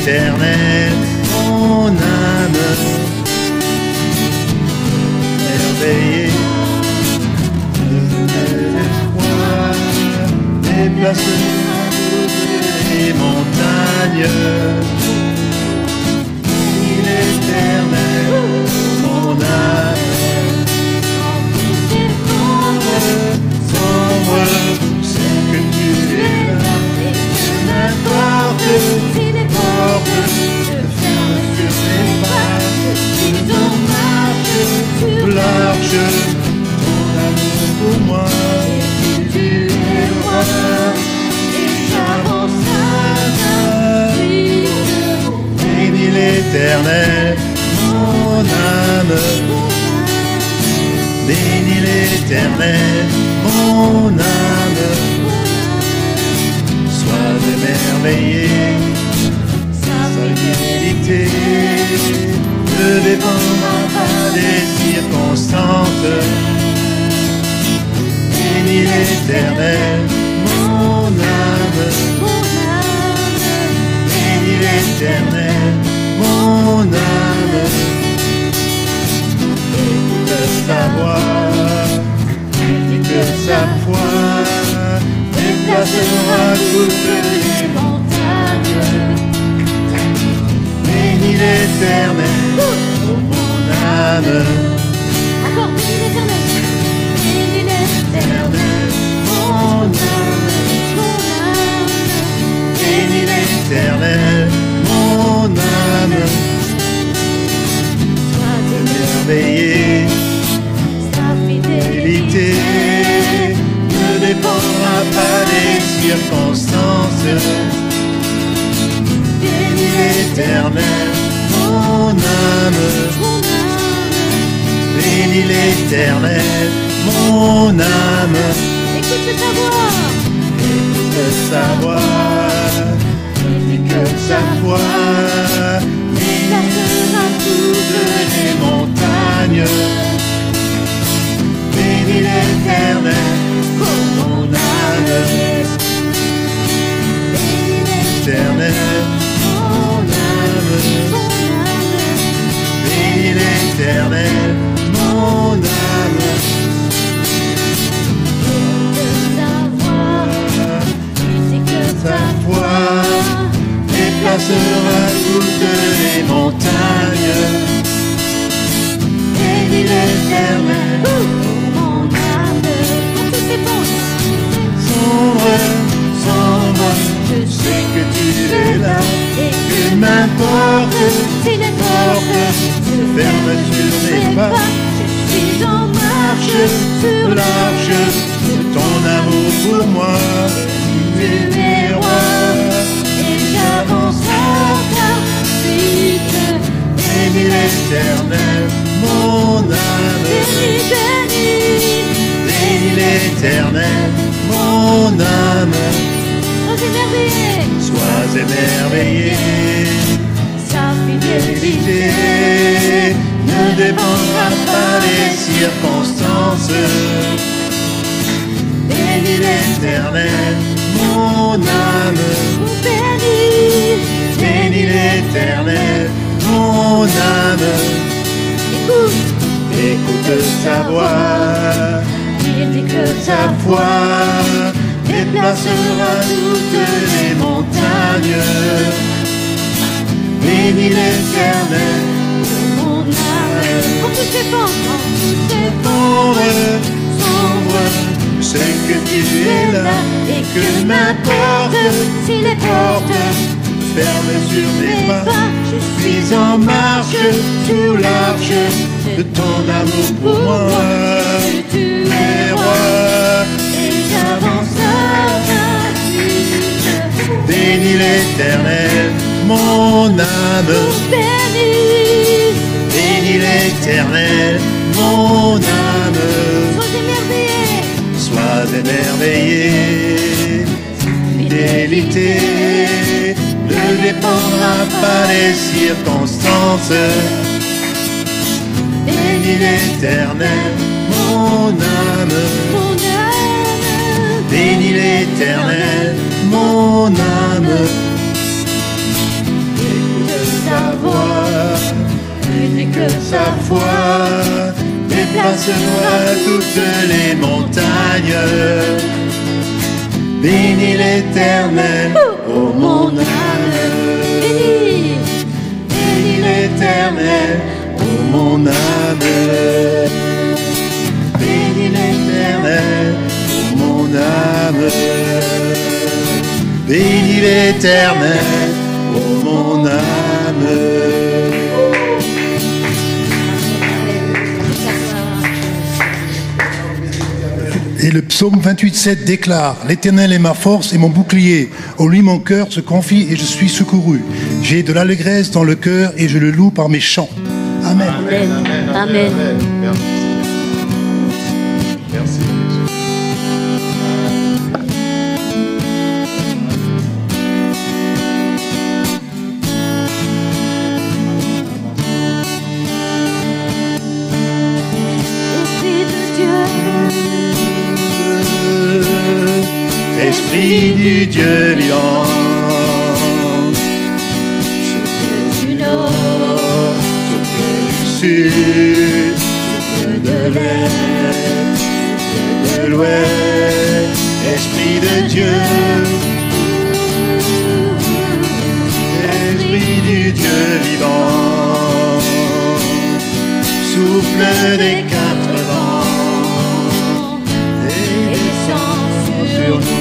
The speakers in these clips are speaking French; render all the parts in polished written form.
l'Éternel, mon âme. Merveillé de l'espoir, déplace-moi les montagnes. L'Éternel, mon âme. Sombre, c'est que tu es là. N'importe les portes se ferment sur mes pas. Ils ont marché sur l'arche, ton amour pour moi. Tu es roi, et j'avance à ta vie. Bénis l'Éternel, mon âme. Bénis l'Éternel, mon âme. Sois émerveillé, sa fidélité ne dépendra pas des circonstances. Bénis l'Éternel, mon âme. Bénis l'Éternel, mon âme. Écoute sa voix, que sa foi déplacera toutes les montagnes. Bénis l'Éternel, mon âme. Encore bénis l'Éternel. Bénis l'Éternel, mon âme. Bénis l'Éternel, mon âme. sois Émerveillé, sa fidélité ne dépendra pas des circonstances. Bénis l'Éternel, mon âme. Bénis l'Éternel, mon âme. Écoute sa voix. Écoute sa voix, que sa voix déplacera toutes les montagnes. Bénis l'Éternel, mon âme. Bénis l'Éternel, mon âme. Bénis l'Éternel, mon âme. Sa voix déplacera toutes les montagnes. Bénis l'Éternel, mon âme. Sombre, sombre, je sais que tu es là. Et que m'importe si les portes se ferment sur mes pas. Je suis en marche Sur l'arche de ton amour pour moi. Tu es roi, et j'avance à ta suite. bénis l'Éternel, mon âme. Bénis, bénis, Bénis l'Éternel, mon âme. sois émerveillé. Sois émerveillé, Sa fidélité fidélité ne dépendra pas des circonstances. Bénis l'Éternel, mon âme. bénis. Bénis l'Éternel, mon âme. Écoute sa voix, Et que sa voix déplacera toutes les montagnes. Bénis l'Éternel, mon âme, quand tout s'effondre, quand tout s'effondre, sombre, je sais que tu es là. et que m'importe si les portes ferment sur mes pas. je Suis en marche sur l'arche de ton amour pour moi. Tu es roi, et j'avance à ta suite. Bénis l'Éternel, mon âme. Bénis, Bénis l'Éternel, mon âme. sois émerveillé. Sois émerveillé, fidélité ne dépendra pas des circonstances. Bénis l'Éternel, mon âme. Mon âme, Bénis l'Éternel, mon âme. foi. Déplace-moi toutes les montagnes. Bénis l'Éternel, ô mon âme. Bénis l'Éternel, ô mon âme. Bénis l'Éternel, ô mon âme. Bénis l'Éternel, ô mon âme. Et le psaume 28,7 déclare: L'Éternel est ma force et mon bouclier. En lui mon cœur se confie et je suis secouru. J'ai de l'allégresse dans le cœur et je le loue par mes chants. Amen. Amen. Amen. Merci. Merci. Esprit du Dieu vivant, souffle du nord, souffle du sud, souffle de l'est, souffle de l'ouest, Esprit de Dieu, Esprit du Dieu vivant, souffle des quatre vents et descend sur nous.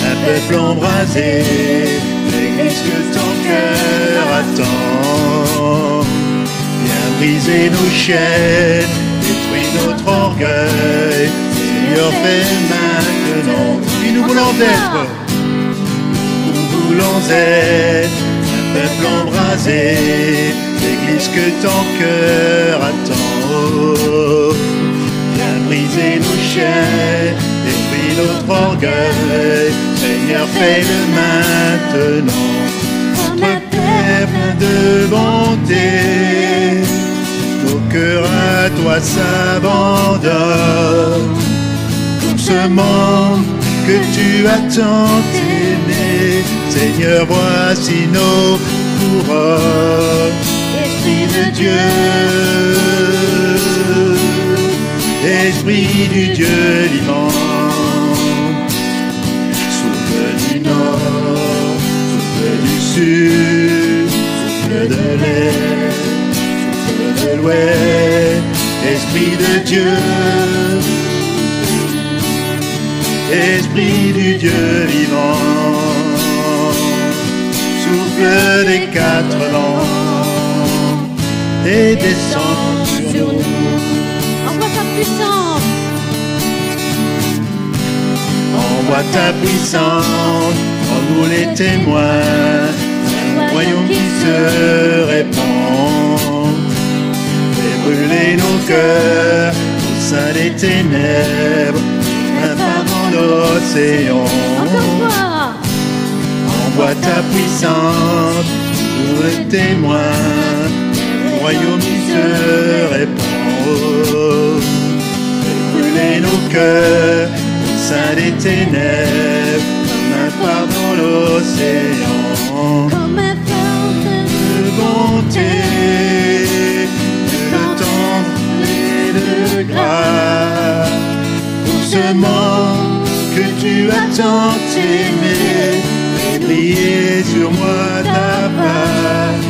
Un peuple embrasé, l'Église que ton cœur attend. Viens briser nos chaînes, détruis notre orgueil. Seigneur, fais maintenant. Oui, nous voulons être. Nous voulons être un peuple embrasé, l'Église que ton cœur attend. Viens briser nos chaînes, détruis notre orgueil. Seigneur, fais-le maintenant. Notre Père plein de bonté, nos cœurs à toi s'abandonnent. Comme ce monde que tu as tant aimé, Seigneur, voici nos couronnes. Esprit de Dieu, Esprit du Dieu vivant, souffle du nord, souffle du sud, souffle de l'est, souffle de l'ouest, Esprit de Dieu, Esprit du Dieu vivant, souffle des quatre vents et descend sur nous. Envoie ta puissance. Envoie ta puissance, en nous les témoins, un royaume qui se répand. Fais brûler nos cœurs au sein des ténèbres, un pas dans l'océan. Encore toi. Envoie ta puissance, nous les témoins, un royaume qui se répand. Fais brûler nos cœurs au sein des ténèbres, comme un phare dans l'océan. Comme un phare De bonté, de tendre et de grâce, pour ce monde que tu as tant aimé, fais briller sur moi ta face,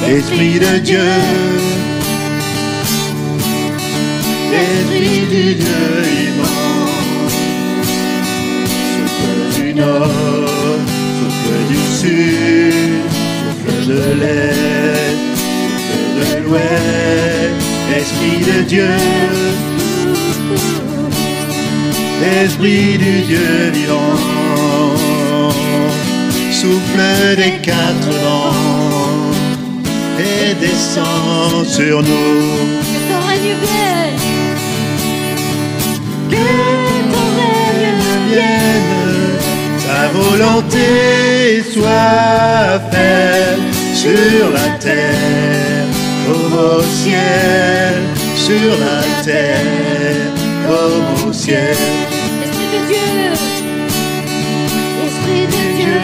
Esprit de Dieu, Esprit du Dieu vivant, souffle du nord, souffle du sud, souffle de l'est, souffle de l'ouest, Esprit de Dieu, Esprit du Dieu vivant, souffle des quatre vents et descend sur nous. Que ton règne vienne. Que ton règne vienne. Ta volonté soit faite sur la terre comme au ciel, sur la terre comme au ciel. Esprit de Dieu. Esprit de Dieu,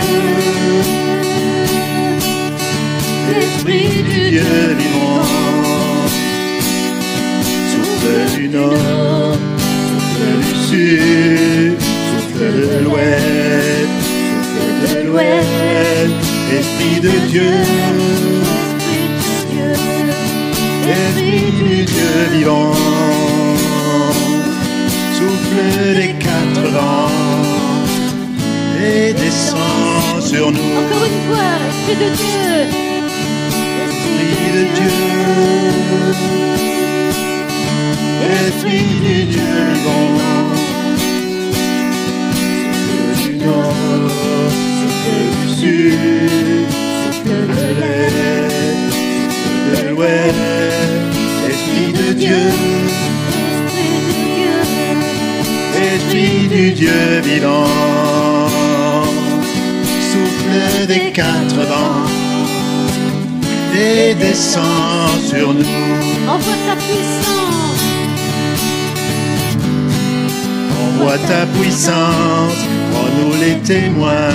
Esprit du Dieu vivant, souffle du nord, souffle du sud, souffle de l'ouest, Esprit de Dieu, Esprit du Dieu vivant, souffle des quatre vents et descend sur nous. Encore une fois, Esprit de Dieu, Esprit de Dieu, Esprit du Dieu vivant, souffle du nord, souffle du sud, souffle de l'est, souffle de l'ouest, Esprit de Dieu, Esprit du Dieu vivant, souffle des quatre vents et descend sur nous. envoie ta puissance, Envoie ta puissance, rends-nous les témoins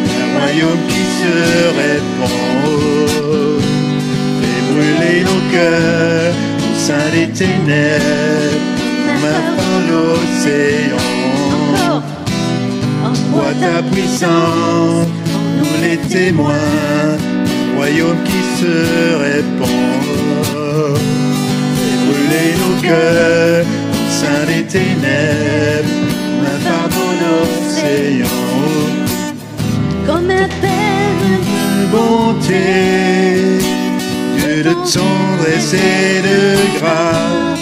d'un royaume qui se répand. Fais brûler nos cœurs au sein des ténèbres, comme un par l'océan. encore, Envoie ta puissance, rends-nous les témoins d'un royaume qui se répand. Fais brûler nos cœurs au sein des ténèbres, comme un fardeau l'océan. comme un père, De bonté, Dieu de tendresse et de grâce,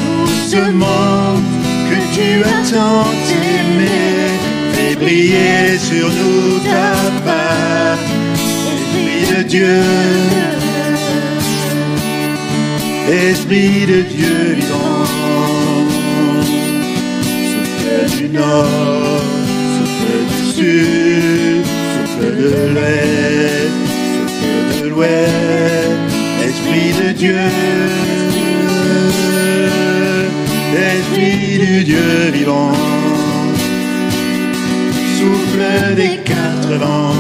nous demande que tu as tant aimé, fais briller sur nous ta part, Esprit de Dieu, Esprit de Dieu vivant, souffle du nord, souffle du sud, souffle de l'est, souffle de l'ouest, Esprit de Dieu, Esprit du Dieu vivant, souffle des quatre vents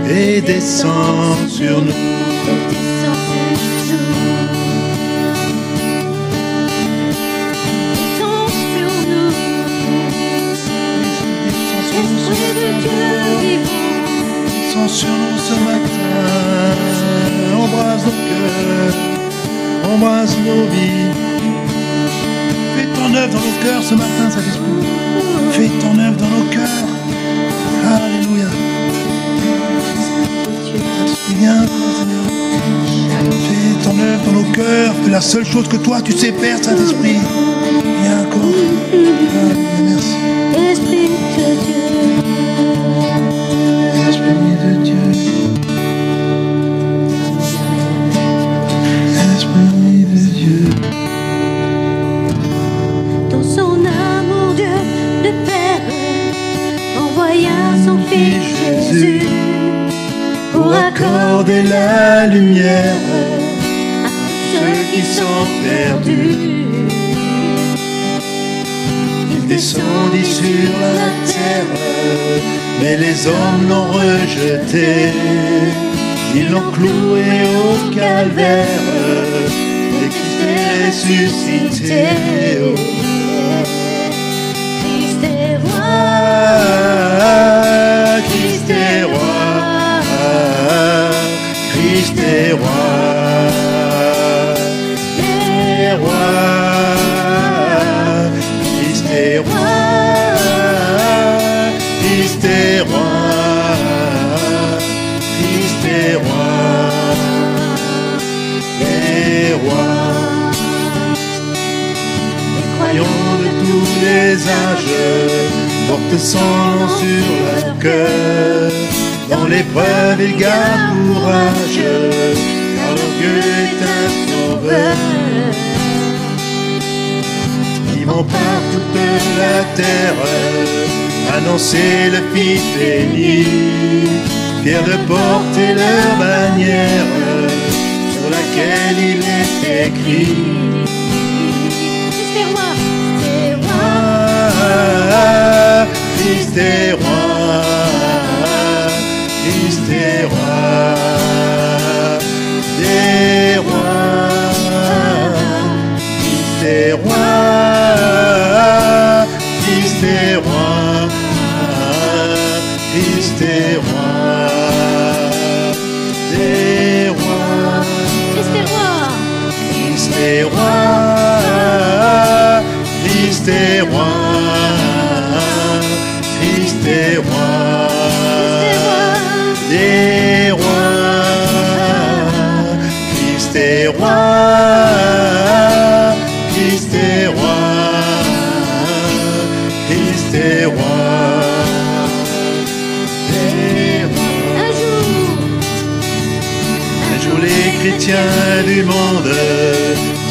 et descend sur nous. descends sur nous, descends sur nous, Esprit de Dieu vivant, Descends sur nous ce matin, embrasse nos cœurs, embrasse nos vies. Fais ton œuvre dans nos cœurs ce matin, Saint-Esprit. Fais ton œuvre dans nos cœurs. Alléluia. Viens, Seigneur. Fais ton œuvre dans nos cœurs. Fais la seule chose que toi tu sais faire, Saint-Esprit. Viens encore. Alléluia, merci. Esprit de Dieu, Esprit de Dieu. Esprit de Dieu. dans son amour Dieu de Père, envoya son Fils Jésus Pour accorder la lumière à ceux qui sont perdus. Il descendit sur la terre, mais les hommes l'ont rejeté. Ils l'ont cloué au calvaire, et Christ est ressuscité. Christ est roi, Christ est roi, Christ est roi, est roi, Christ est roi, Christ est roi, Christ est roi, est roi. Les croyants de tous les âges portent son nom sur leur cœur. Dans l'épreuve, ils gardent courage, car leur Dieu est un sauveur. Ils vont par toute la terre annoncer le Fils béni, fiers de porter leur bannière sur laquelle il est écrit. Christ est roi, Christ est roi, Christ est roi, des rois, Christ est roi, Christ est roi, Christ est roi, des rois, Christ est roi. Christ est roi, Christ est roi, Christ est roi, des rois, Christ est roi, Christ est roi, Christ est roi, des rois. Un jour les chrétiens du monde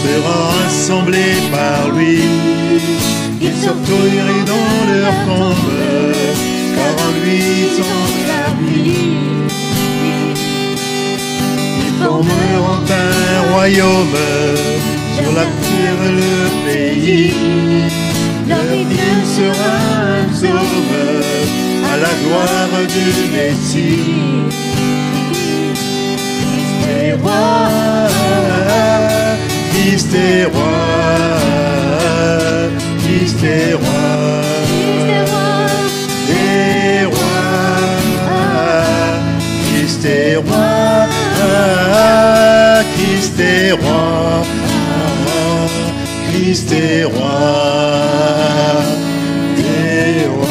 seront rassemblés par lui. Ils sortiront dans leur tombe, car en lui ils sont établis. Ils formeront un royaume, sur la terre le pays. Leur Dieu sera un psaume, à la gloire du Messie. Christ est roi, Christ est roi, Christ est roi, des rois, Christ est roi, Christ est roi, Christ est roi, des rois,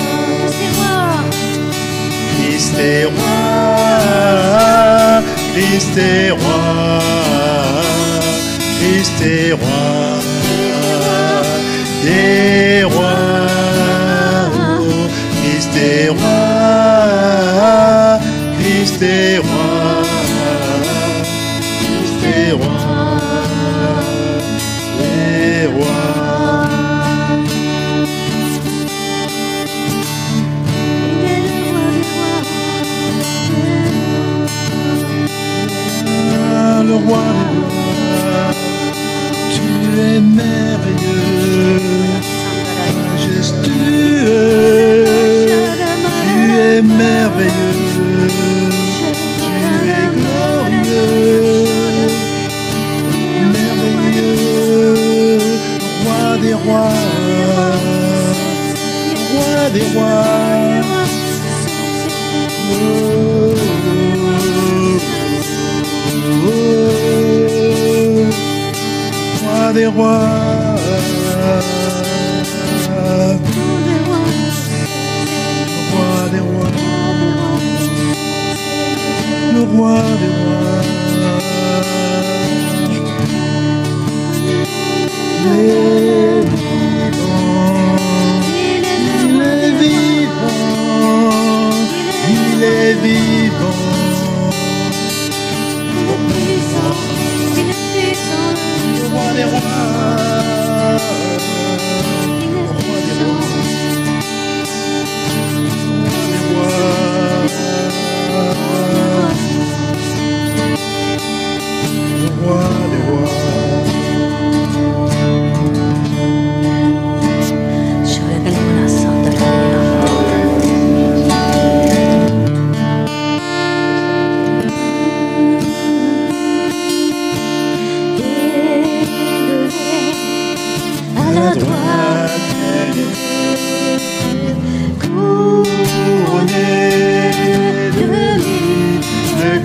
Christ est roi, Christ est roi, Christ est roi, des rois, Christ est roi, Christ est roi, Christ est roi, des rois. Le roi des rois, tu es merveilleux, majestueux, tu es merveilleux, tu es glorieux, merveilleux, roi des rois, roi des rois. Roi des rois, roi des rois, le roi des rois, il est vivant, il est vivant. Le roi des rois,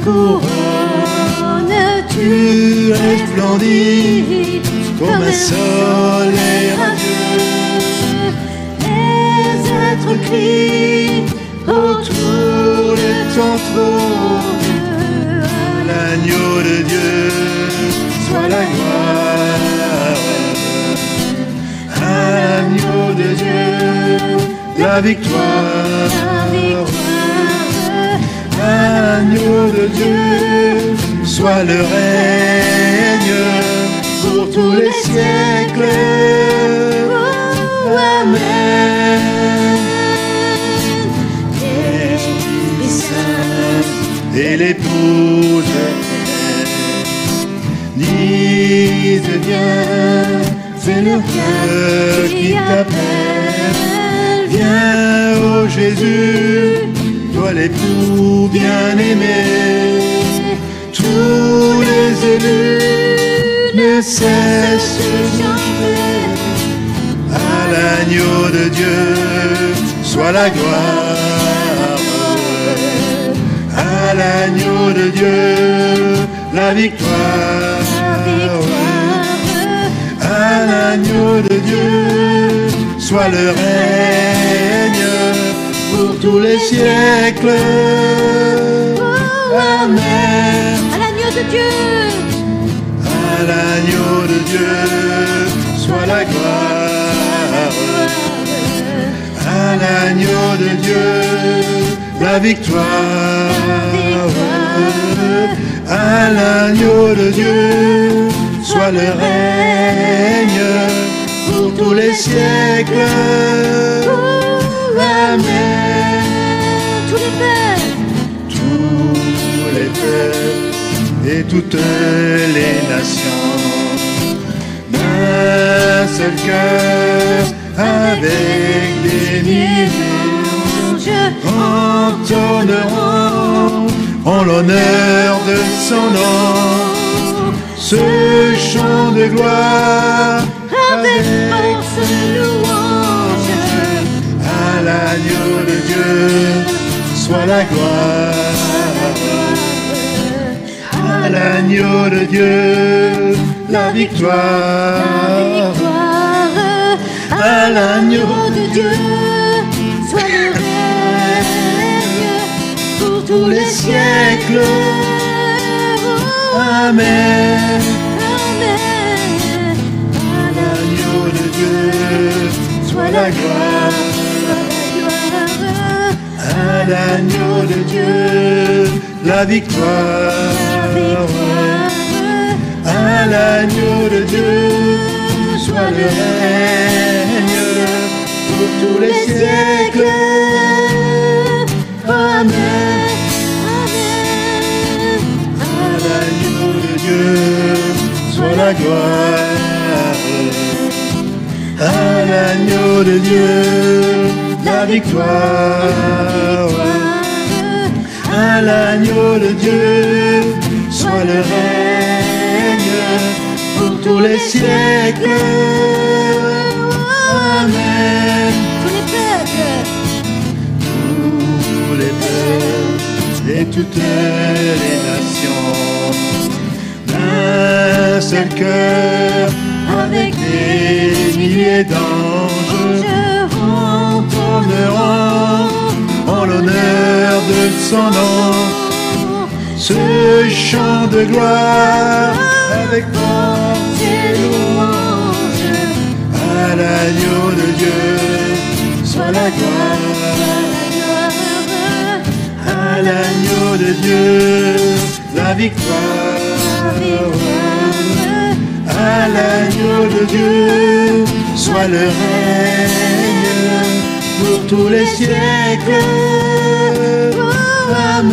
couronne, tu resplendis comme un soleil radieux. Les êtres crient autour de ton trône. L'agneau de Dieu soit la gloire. L'agneau de Dieu, la victoire. L'agneau de Dieu, soit le règne pour tous les siècles. Oh, amen. L'Esprit Saint et l'épouse, dis viens, c'est le cœur qui t'appelle. Viens, ô Jésus, toi l'époux bien-aimé. Tous les élus ne cessent de chanter. À l'agneau de Dieu soit la gloire. À l'agneau de Dieu la victoire. À l'agneau de Dieu soit le règne pour tous les siècles. Amen. À l'agneau de Dieu. À l'agneau de Dieu soit la gloire. À l'agneau de Dieu la victoire. À l'agneau de Dieu soit le règne pour tous les siècles. Amen. Tous les peuples. Tous les peuples et toutes les nations, d'un seul cœur, avec des milliers entonneront en l'honneur de son nom ce chant de gloire Avec force et louange. à l'agneau de Dieu soit la gloire. À l'agneau de Dieu la victoire. À l'agneau de Dieu soit le règne pour tous les siècles. Amen. Amen. À l'agneau de Dieu soit la gloire. À l'agneau de Dieu la victoire. À l'agneau de Dieu soit le règne pour tous les siècles. Amen. À l'agneau de Dieu soit la gloire. À l'agneau de Dieu la victoire. À l'agneau de Dieu soit le règne pour tous les siècles. Amen. Tous les peuples et toutes les nations, d'un seul cœur, avec des milliers d'anges, entonneront en l'honneur de son nom ce chant de gloire avec force et louange. À l'agneau de Dieu soit la gloire. À l'agneau de Dieu la victoire. À l'agneau de Dieu soit le règne pour tous les siècles. Amen.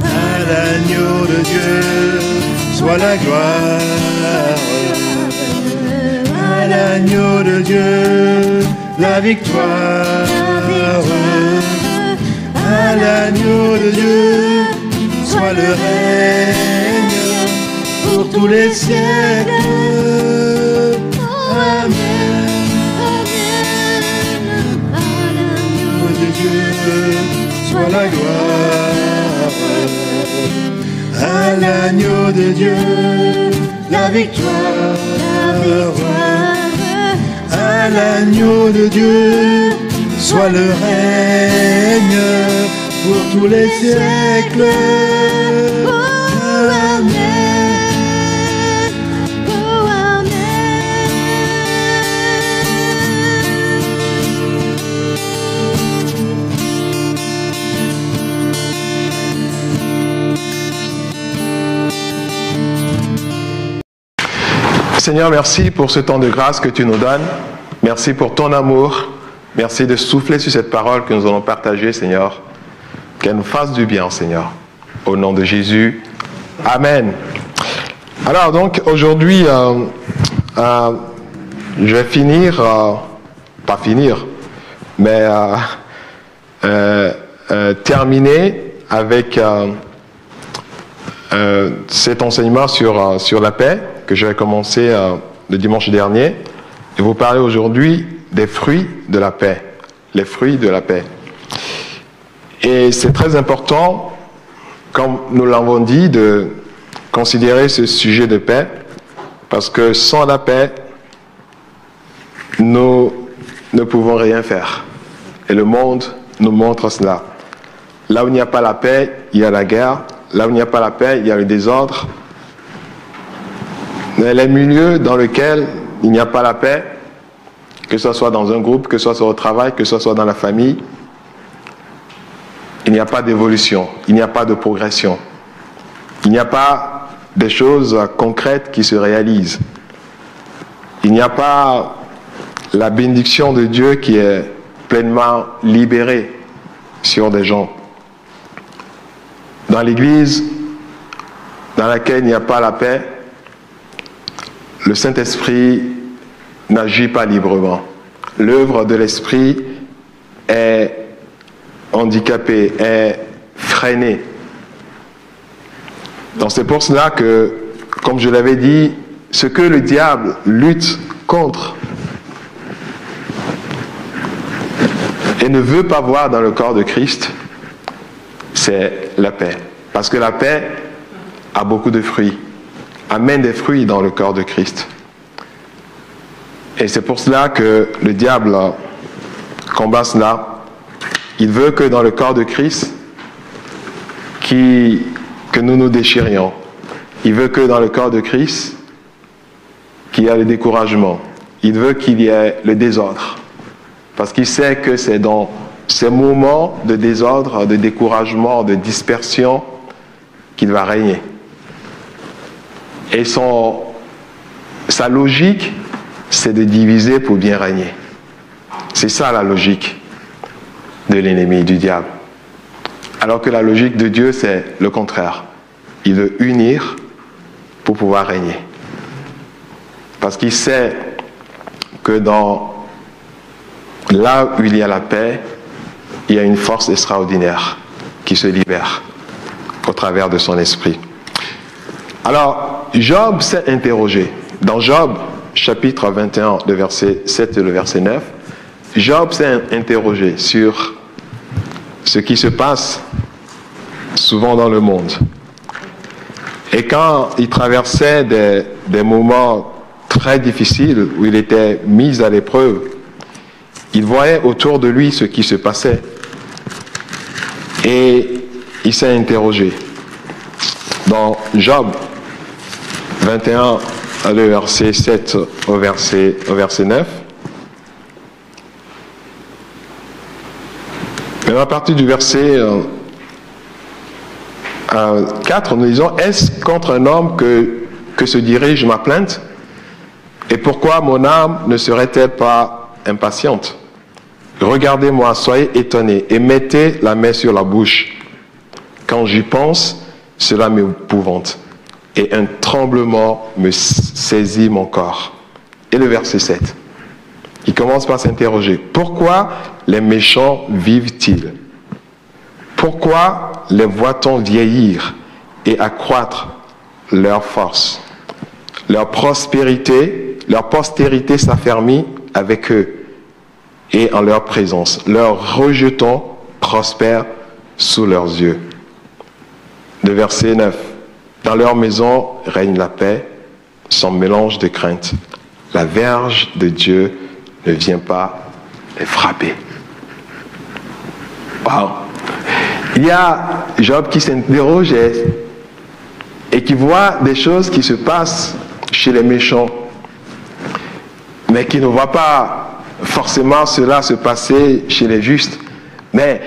À l'agneau de Dieu soit la gloire. À l'agneau de Dieu la victoire. À l'agneau de Dieu soit le règne pour tous les siècles. Amen. À l'agneau de Dieu soit la gloire. À l'agneau de Dieu la victoire. À l'agneau de Dieu soit le règne pour tous les siècles. Amen. Seigneur, merci pour ce temps de grâce que tu nous donnes. Merci pour ton amour. Merci de souffler sur cette parole que nous allons partager, Seigneur. Qu'elle nous fasse du bien, Seigneur. Au nom de Jésus. Amen. Alors donc, aujourd'hui, je vais finir pas finir, mais terminer avec cet enseignement sur la paix que j'avais commencé le dimanche dernier, et vous parler aujourd'hui des fruits de la paix, les fruits de la paix. Et c'est très important, comme nous l'avons dit, de considérer ce sujet de paix, parce que sans la paix, nous ne pouvons rien faire. Et le monde nous montre cela. Là où il n'y a pas la paix, il y a la guerre. Là où il n'y a pas la paix, il y a le désordre. Mais les milieux dans lesquels il n'y a pas la paix, que ce soit dans un groupe, que ce soit au travail, que ce soit dans la famille, il n'y a pas d'évolution, il n'y a pas de progression. Il n'y a pas des choses concrètes qui se réalisent. Il n'y a pas la bénédiction de Dieu qui est pleinement libérée sur des gens. Dans l'Église dans laquelle il n'y a pas la paix, le Saint-Esprit n'agit pas librement. L'œuvre de l'Esprit est handicapée, est freinée. Donc c'est pour cela que, comme je l'avais dit, ce que le diable lutte contre et ne veut pas voir dans le corps de Christ, c'est la paix. Parce que la paix a beaucoup de fruits, amène des fruits dans le corps de Christ. Et c'est pour cela que le diable combat cela. Il veut que dans le corps de Christ, que nous nous déchirions. Il veut que dans le corps de Christ, qu'il y ait le découragement. Il veut qu'il y ait le désordre. Parce qu'il sait que c'est dans ces moments de désordre, de découragement, de dispersion qu'il va régner. Et sa logique, c'est de diviser pour bien régner. C'est ça la logique de l'ennemi, du diable. Alors que la logique de Dieu, c'est le contraire. Il veut unir pour pouvoir régner. Parce qu'il sait que là où il y a la paix, il y a une force extraordinaire qui se libère au travers de son esprit. Alors, Job s'est interrogé. Dans Job, chapitre 21, le verset 7 et le verset 9, Job s'est interrogé sur ce qui se passe souvent dans le monde. Et quand il traversait des moments très difficiles où il était mis à l'épreuve, il voyait autour de lui ce qui se passait. Et il s'est interrogé. Dans Job 21, le verset 7 au verset 9, mais à partir du verset 4, nous disons, est-ce contre un homme que se dirige ma plainte? Et pourquoi mon âme ne serait-elle pas impatiente? Regardez-moi, soyez étonnés et mettez la main sur la bouche. Quand j'y pense, cela m'épouvante et un tremblement me saisit mon corps. Et le verset 7, il commence par s'interroger. Pourquoi les méchants vivent-ils? Pourquoi les voit-on vieillir et accroître leur force? Leur postérité s'affermit avec eux et en leur présence. Leurs rejetons prospèrent sous leurs yeux. Le verset 9. Dans leur maison règne la paix, sans mélange de crainte. La verge de Dieu ne vient pas les frapper. Wow. Il y a Job qui s'interroge et qui voit des choses qui se passent chez les méchants, mais qui ne voit pas forcément cela se passer chez les justes. Mais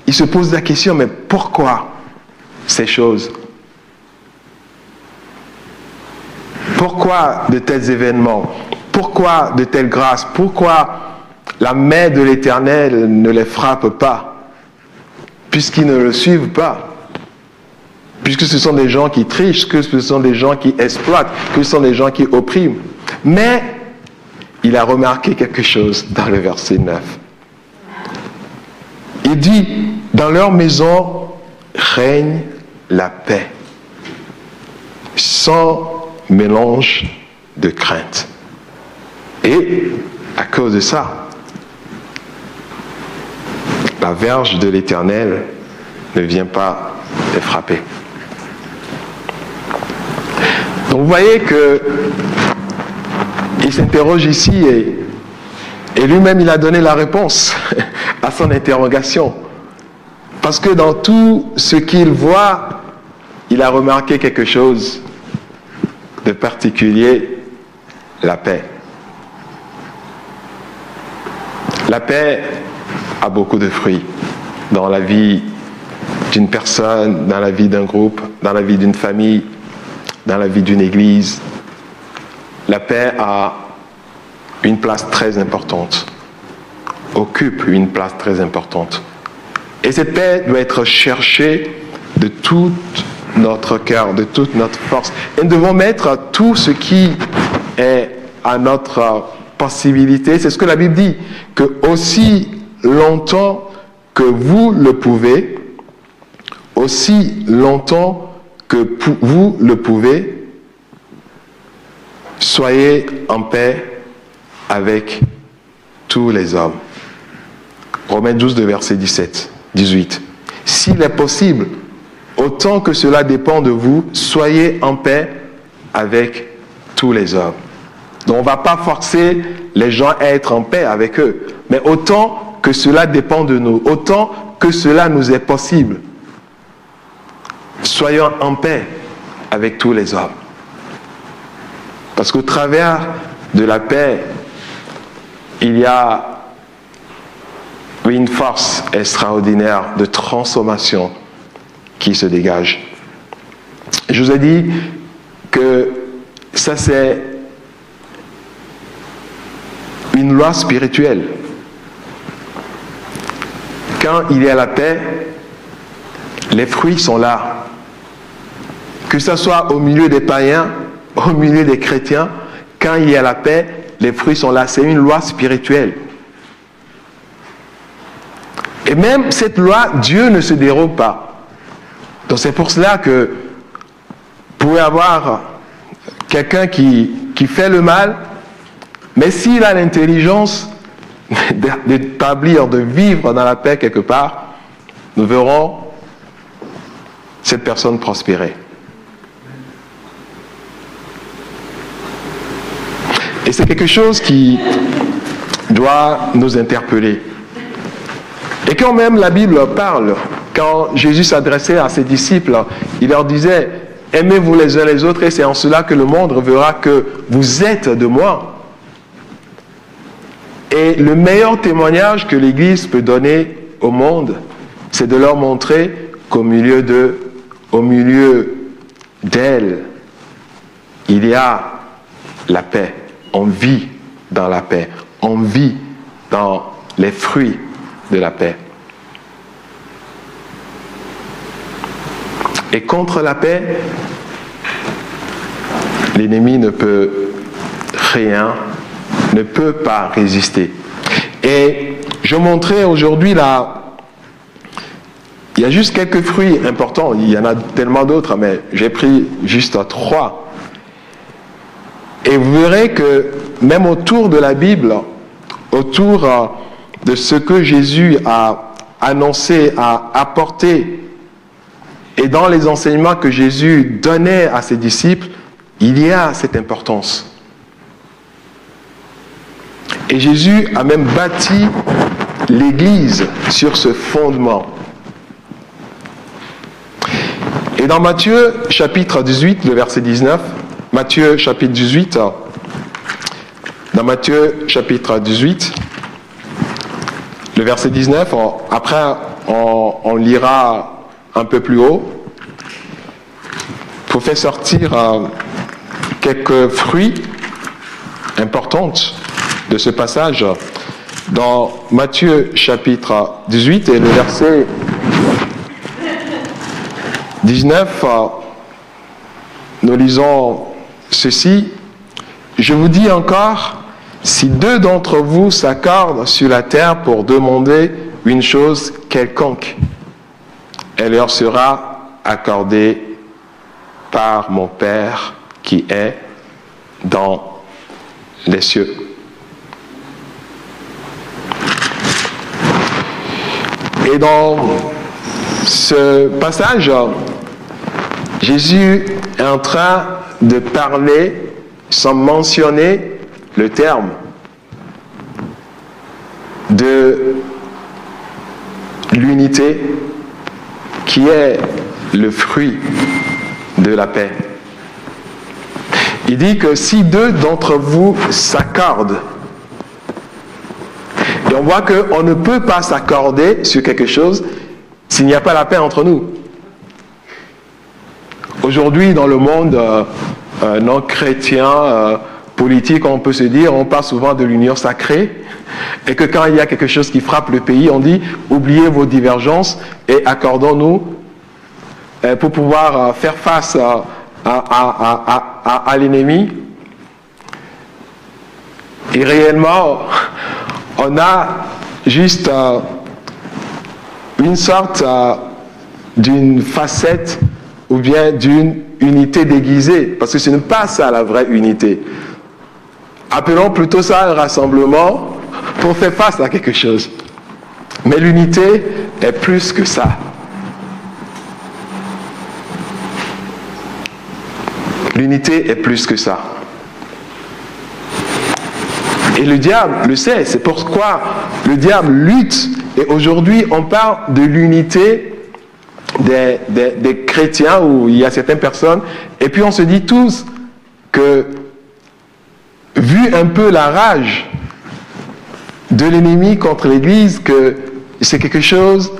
il se pose la question, mais pourquoi ces choses? Pourquoi de tels événements? Pourquoi de telles grâces? Pourquoi la main de l'Éternel ne les frappe pas? Puisqu'ils ne le suivent pas. Puisque ce sont des gens qui trichent, que ce sont des gens qui exploitent, que ce sont des gens qui oppriment. Mais il a remarqué quelque chose dans le verset 9. Il dit, dans leur maison règne la paix, sans mélange de crainte. Et à cause de ça, la verge de l'Éternel ne vient pas les frapper. Donc vous voyez que il s'interroge ici et lui-même il a donné la réponse à son interrogation. Parce que dans tout ce qu'il voit, il a remarqué quelque chose de particulier, la paix. La paix a beaucoup de fruits dans la vie d'une personne, dans la vie d'un groupe, dans la vie d'une famille, dans la vie d'une église. La paix a une place très importante, occupe une place très importante. Et cette paix doit être cherchée de tout notre cœur, de toute notre force. Et nous devons mettre tout ce qui est à notre possibilité. C'est ce que la Bible dit, que aussi longtemps que vous le pouvez, aussi longtemps que vous le pouvez, soyez en paix avec tous les hommes. Romains 12, verset 18. S'il est possible, autant que cela dépend de vous, soyez en paix avec tous les hommes. Donc on ne va pas forcer les gens à être en paix avec eux, mais autant que cela dépend de nous, autant que cela nous est possible, soyons en paix avec tous les hommes. Parce qu'au travers de la paix, il y a une force extraordinaire de transformation qui se dégage. Je vous ai dit que ça c'est une loi spirituelle. Quand il y a la paix, les fruits sont là. Que ce soit au milieu des païens, au milieu des chrétiens, quand il y a la paix, les fruits sont là. C'est une loi spirituelle. Et même cette loi, Dieu ne se dérobe pas. Donc c'est pour cela que vous pouvez avoir quelqu'un qui fait le mal, mais s'il a l'intelligence d'établir, de vivre dans la paix quelque part, nous verrons cette personne prospérer. Et c'est quelque chose qui doit nous interpeller. Et quand même la Bible parle, quand Jésus s'adressait à ses disciples, il leur disait, aimez-vous les uns les autres et c'est en cela que le monde verra que vous êtes de moi. Et le meilleur témoignage que l'Église peut donner au monde, c'est de leur montrer qu'au milieu d'elle, il y a la paix. On vit dans la paix. On vit dans les fruits de la paix. Et contre la paix, l'ennemi ne peut rien, ne peut pas résister. Et je montrais aujourd'hui là, il y a juste quelques fruits importants, il y en a tellement d'autres, mais j'ai pris juste 3. Et vous verrez que même autour de la Bible, autour de ce que Jésus a annoncé, a apporté, et dans les enseignements que Jésus donnait à ses disciples, il y a cette importance. Et Jésus a même bâti l'Église sur ce fondement. Et dans Matthieu chapitre 18, le verset 19, Matthieu chapitre 18, dans Matthieu chapitre 18, le verset 19, après on lira un peu plus haut, pour faire sortir quelques fruits importants de ce passage. Dans Matthieu chapitre 18 et le verset 19, nous lisons ceci. Je vous dis encore, si deux d'entre vous s'accordent sur la terre pour demander une chose quelconque, elle leur sera accordée par mon Père qui est dans les cieux. Et dans ce passage, Jésus est en train de parler sans mentionner le terme de l'unité qui est le fruit de la paix. Il dit que si deux d'entre vous s'accordent, et on voit qu'on ne peut pas s'accorder sur quelque chose s'il n'y a pas la paix entre nous. Aujourd'hui, dans le monde non chrétien, politique, on peut se dire, on parle souvent de l'union sacrée, et que quand il y a quelque chose qui frappe le pays, on dit, oubliez vos divergences et accordons-nous pour pouvoir faire face à l'ennemi. Et réellement, on a juste une sorte d'une facette ou bien d'une unité déguisée, parce que ce n'est pas ça la vraie unité. Appelons plutôt ça un rassemblement pour faire face à quelque chose. Mais l'unité est plus que ça. L'unité est plus que ça. Et le diable le sait, c'est pourquoi le diable lutte. Et aujourd'hui, on parle de l'unité des chrétiens, où il y a certaines personnes, et puis on se dit tous que, vu un peu la rage de l'ennemi contre l'Église, que c'est quelque chose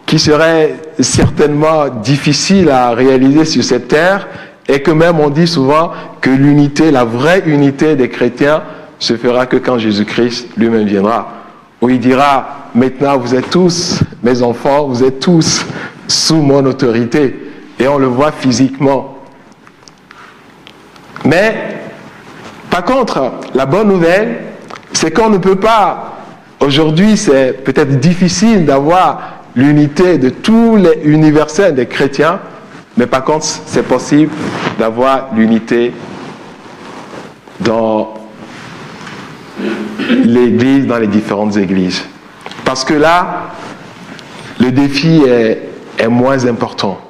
qui serait certainement difficile à réaliser sur cette terre, et que même on dit souvent que l'unité, la vraie unité des chrétiens, se fera que quand Jésus-Christ lui-même viendra, où il dira, maintenant vous êtes tous mes enfants, vous êtes tous sous mon autorité, et on le voit physiquement. Mais, par contre, la bonne nouvelle, c'est qu'on ne peut pas, aujourd'hui c'est peut-être difficile d'avoir l'unité de tous les universels des chrétiens, mais par contre c'est possible d'avoir l'unité dans l'Église, dans les différentes églises. Parce que là, le défi est moins important.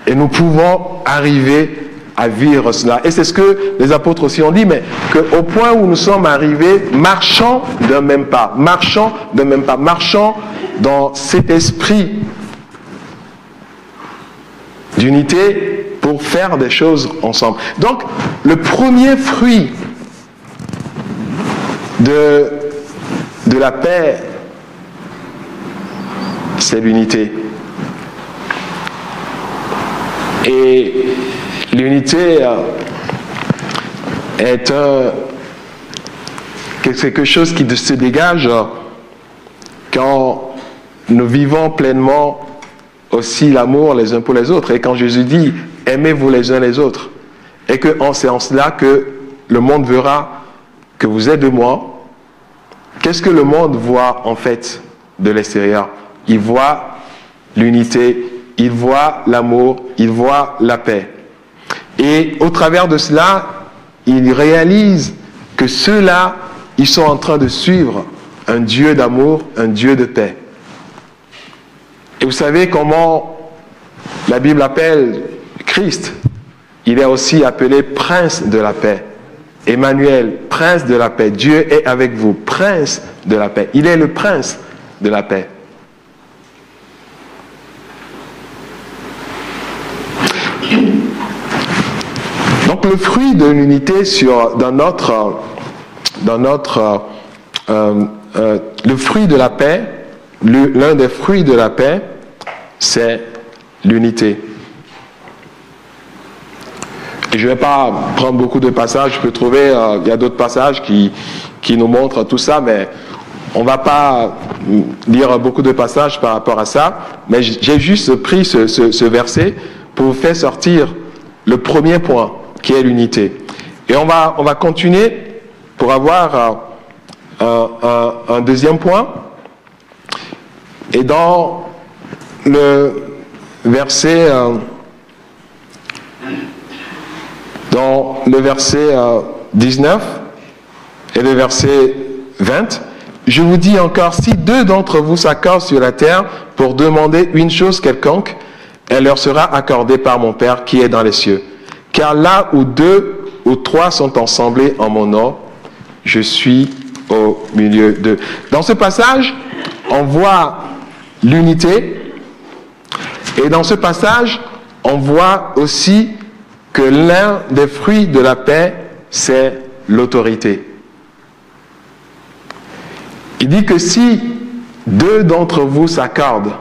Et nous pouvons arriver à vivre cela. Et c'est ce que les apôtres aussi ont dit, mais qu'au point où nous sommes arrivés, marchons d'un même pas, marchons d'un même pas, marchons dans cet esprit d'unité pour faire des choses ensemble. Donc, le premier fruit de la paix, c'est l'unité. Et l'unité est quelque chose qui se dégage quand nous vivons pleinement aussi l'amour les uns pour les autres. Et quand Jésus dit « aimez-vous les uns les autres », et qu'en c'est en cela que le monde verra que vous êtes de moi. Qu'est-ce que le monde voit en fait de l'extérieur? Il voit l'unité, il voit l'amour, il voit la paix. Et au travers de cela, il réalise que ceux-là, ils sont en train de suivre un Dieu d'amour, un Dieu de paix. Et vous savez comment la Bible appelle Christ? Il est aussi appelé Prince de la paix. Emmanuel, Prince de la paix. Dieu est avec vous, Prince de la paix. Il est le Prince de la paix. Donc le fruit de l'unité le fruit de la paix, l'un des fruits de la paix, c'est l'unité. Et je ne vais pas prendre beaucoup de passages, je peux trouver, il y a d'autres passages qui nous montrent tout ça, mais on ne va pas lire beaucoup de passages par rapport à ça, mais j'ai juste pris ce verset pour vous faire sortir le premier point, qui est l'unité. Et on va continuer pour avoir un deuxième point. Et dans le verset 19 et le verset 20, je vous dis encore, si deux d'entre vous s'accordent sur la terre pour demander une chose quelconque, elle leur sera accordée par mon Père qui est dans les cieux. Car là où deux ou trois sont ensemblés en mon nom, je suis au milieu d'eux. Dans ce passage, on voit l'unité. Et dans ce passage, on voit aussi que l'un des fruits de la paix, c'est l'autorité. Il dit que si deux d'entre vous s'accordent,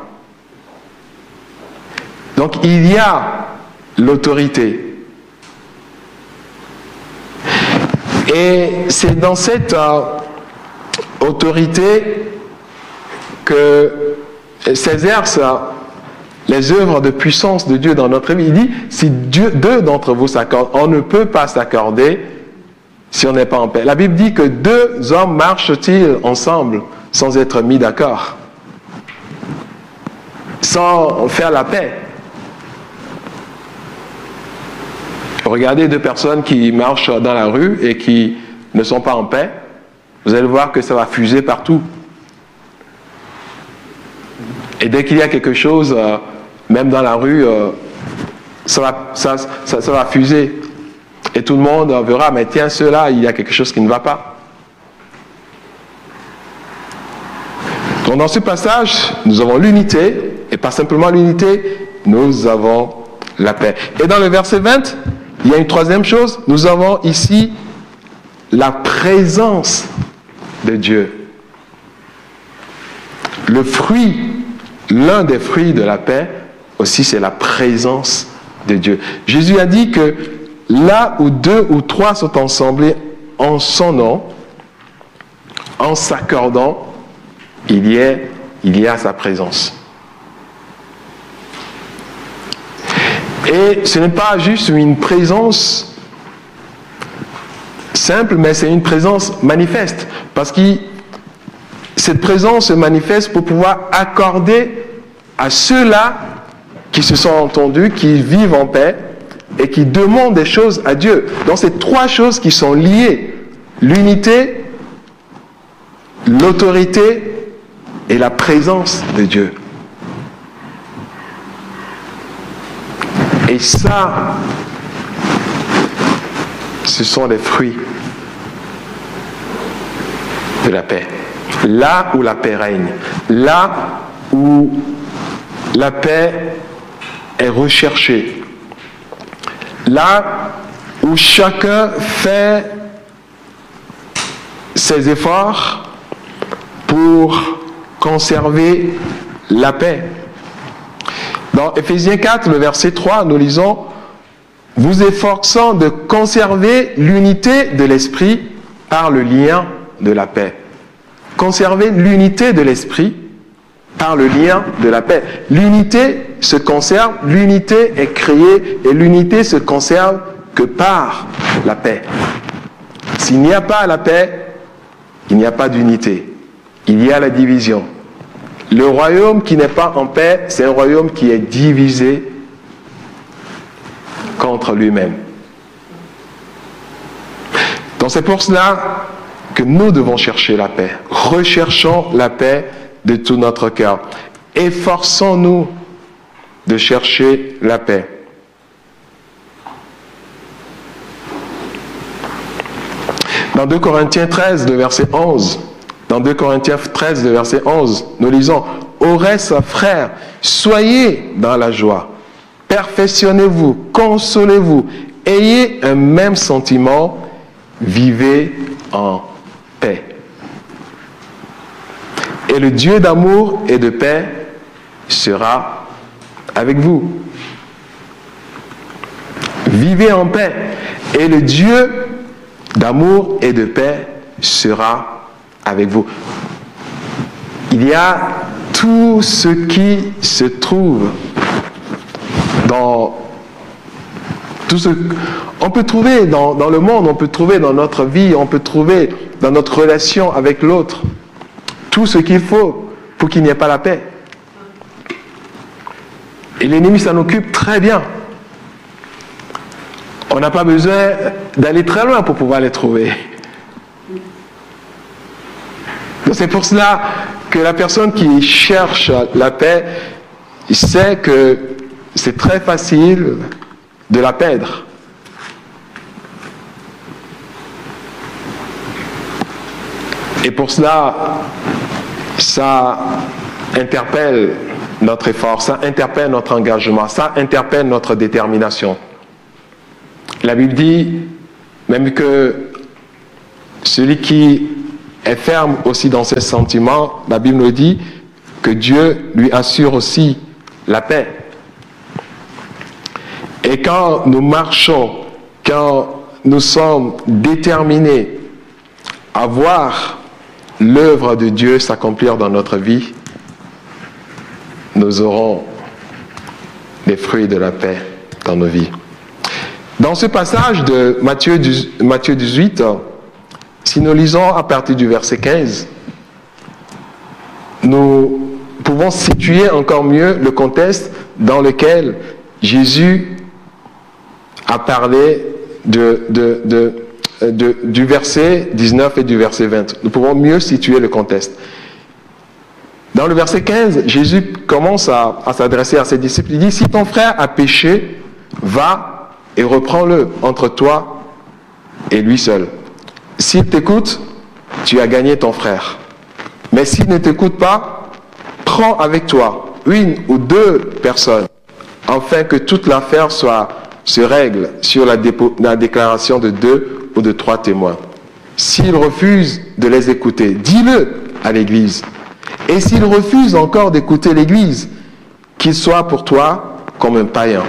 donc il y a l'autorité. Et c'est dans cette autorité que s'exercent les œuvres de puissance de Dieu dans notre vie. Il dit, si deux d'entre vous s'accordent, on ne peut pas s'accorder si on n'est pas en paix. La Bible dit que deux hommes marchent-ils ensemble sans être mis d'accord, sans faire la paix. Regardez deux personnes qui marchent dans la rue et qui ne sont pas en paix, vous allez voir que ça va fuser partout. Et dès qu'il y a quelque chose, même dans la rue, ça va fuser. Et tout le monde verra, mais tiens, ceux-là, il y a quelque chose qui ne va pas. Donc dans ce passage, nous avons l'unité, et pas simplement l'unité, nous avons la paix. Et dans le verset 20, il y a une troisième chose, nous avons ici la présence de Dieu. Le fruit, l'un des fruits de la paix, aussi c'est la présence de Dieu. Jésus a dit que là où deux ou trois sont ensemblés en son nom, en s'accordant, il y a sa présence. Et ce n'est pas juste une présence simple, mais c'est une présence manifeste. Parce que cette présence se manifeste pour pouvoir accorder à ceux-là qui se sont entendus, qui vivent en paix et qui demandent des choses à Dieu. Donc c'est trois choses qui sont liées. L'unité, l'autorité et la présence de Dieu. Et ça, ce sont les fruits de la paix. Là où la paix règne, là où la paix est recherchée, là où chacun fait ses efforts pour conserver la paix. Dans Éphésiens 4, le verset 3, nous lisons « Vous efforçant de conserver l'unité de l'esprit par le lien de la paix. » Conserver l'unité de l'esprit par le lien de la paix. L'unité se conserve, l'unité est créée et l'unité se conserve que par la paix. S'il n'y a pas la paix, il n'y a pas d'unité. Il y a la division. Le royaume qui n'est pas en paix, c'est un royaume qui est divisé contre lui-même. Donc c'est pour cela que nous devons chercher la paix. Recherchons la paix de tout notre cœur. Efforçons-nous de chercher la paix. Dans 2 Corinthiens 13, le verset 11, dans 2 Corinthiens 13, le verset 11, nous lisons « Au reste, frères, soyez dans la joie, perfectionnez-vous, consolez-vous, ayez un même sentiment, vivez en paix. Et le Dieu d'amour et de paix sera avec vous. » Vivez en paix. Et le Dieu d'amour et de paix sera avec vous. Il y a tout ce qui se trouve dans On peut trouver dans le monde, on peut trouver dans notre vie, on peut trouver dans notre relation avec l'autre tout ce qu'il faut pour qu'il n'y ait pas la paix. Et l'ennemi s'en occupe très bien. On n'a pas besoin d'aller très loin pour pouvoir les trouver. C'est pour cela que la personne qui cherche la paix sait que c'est très facile de la perdre. Et pour cela, ça interpelle notre effort, ça interpelle notre engagement, ça interpelle notre détermination. La Bible dit même que celui qui est ferme aussi dans ses sentiments, la Bible nous dit que Dieu lui assure aussi la paix. Et quand nous marchons, quand nous sommes déterminés à voir l'œuvre de Dieu s'accomplir dans notre vie, nous aurons les fruits de la paix dans nos vies. Dans ce passage de Matthieu 18, si nous lisons à partir du verset 15, nous pouvons situer encore mieux le contexte dans lequel Jésus a parlé du verset 19 et du verset 20. Nous pouvons mieux situer le contexte. Dans le verset 15, Jésus commence à s'adresser à ses disciples. Il dit, si ton frère a péché, va et reprends-le entre toi et lui seul. S'il t'écoute, tu as gagné ton frère. Mais s'il ne t'écoute pas, prends avec toi une ou deux personnes, afin que toute l'affaire se règle sur la déclaration de 2 ou de 3 témoins. S'il refuse de les écouter, dis-le à l'Église. Et s'il refuse encore d'écouter l'Église, qu'il soit pour toi comme un païen,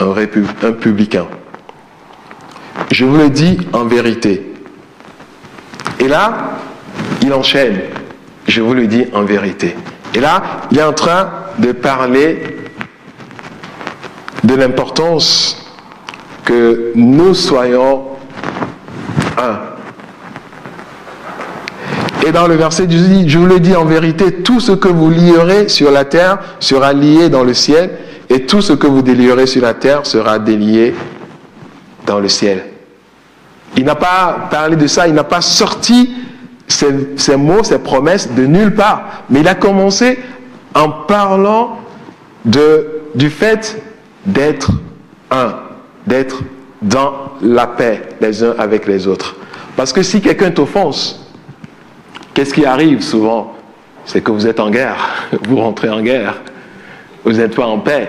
un publicain. Je vous le dis en vérité. Et là, il enchaîne. Je vous le dis en vérité. Et là, il est en train de parler de l'importance que nous soyons un. Et dans le verset, je vous le dis en vérité, tout ce que vous lierez sur la terre sera lié dans le ciel, et tout ce que vous délierez sur la terre sera délié dans le ciel. Il n'a pas parlé de ça, il n'a pas sorti ces mots, ces promesses de nulle part. Mais il a commencé en parlant du fait d'être un, d'être dans la paix les uns avec les autres. Parce que si quelqu'un t'offense, qu'est-ce qui arrive souvent? C'est que vous êtes en guerre, vous rentrez en guerre, vous n'êtes pas en paix.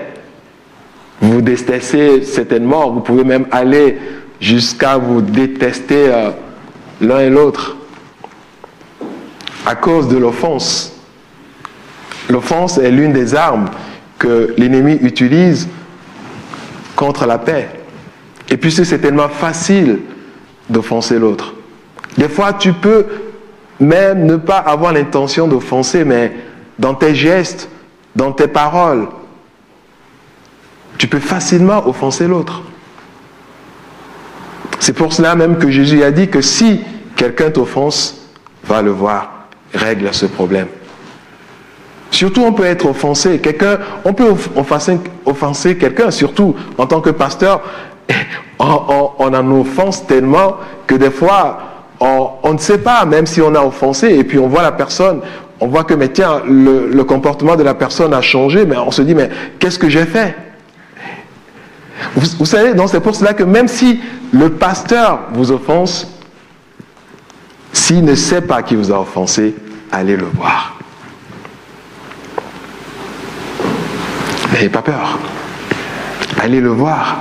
Vous détestez certainement, vous pouvez même aller jusqu'à vous détester l'un et l'autre à cause de l'offense. L'offense est l'une des armes que l'ennemi utilise contre la paix. Et puis c'est tellement facile d'offenser l'autre. Des fois, tu peux même ne pas avoir l'intention d'offenser, mais dans tes gestes, dans tes paroles, tu peux facilement offenser l'autre. C'est pour cela même que Jésus a dit que si quelqu'un t'offense, va le voir, règle ce problème. Surtout, on peut être offensé. On peut offenser quelqu'un, surtout en tant que pasteur. On en offense tellement que des fois, on ne sait pas, même si on a offensé, et puis on voit la personne, on voit que, mais tiens, le comportement de la personne a changé, mais on se dit, mais qu'est-ce que j'ai fait? Vous savez, donc c'est pour cela que même si le pasteur vous offense, s'il ne sait pas qui vous a offensé, allez le voir. N'ayez pas peur. Allez le voir.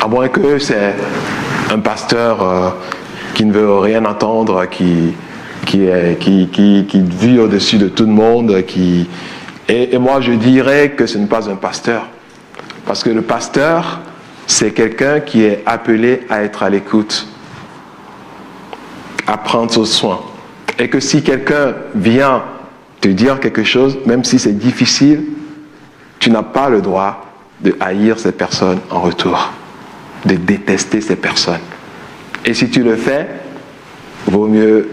À moins que c'est un pasteur qui ne veut rien entendre, qui vit au-dessus de tout le monde, Et moi, je dirais que ce n'est pas un pasteur. Parce que le pasteur, c'est quelqu'un qui est appelé à être à l'écoute, à prendre soin. Et que si quelqu'un vient te dire quelque chose, même si c'est difficile, tu n'as pas le droit de haïr ces personnes en retour, de détester ces personnes. Et si tu le fais, vaut mieux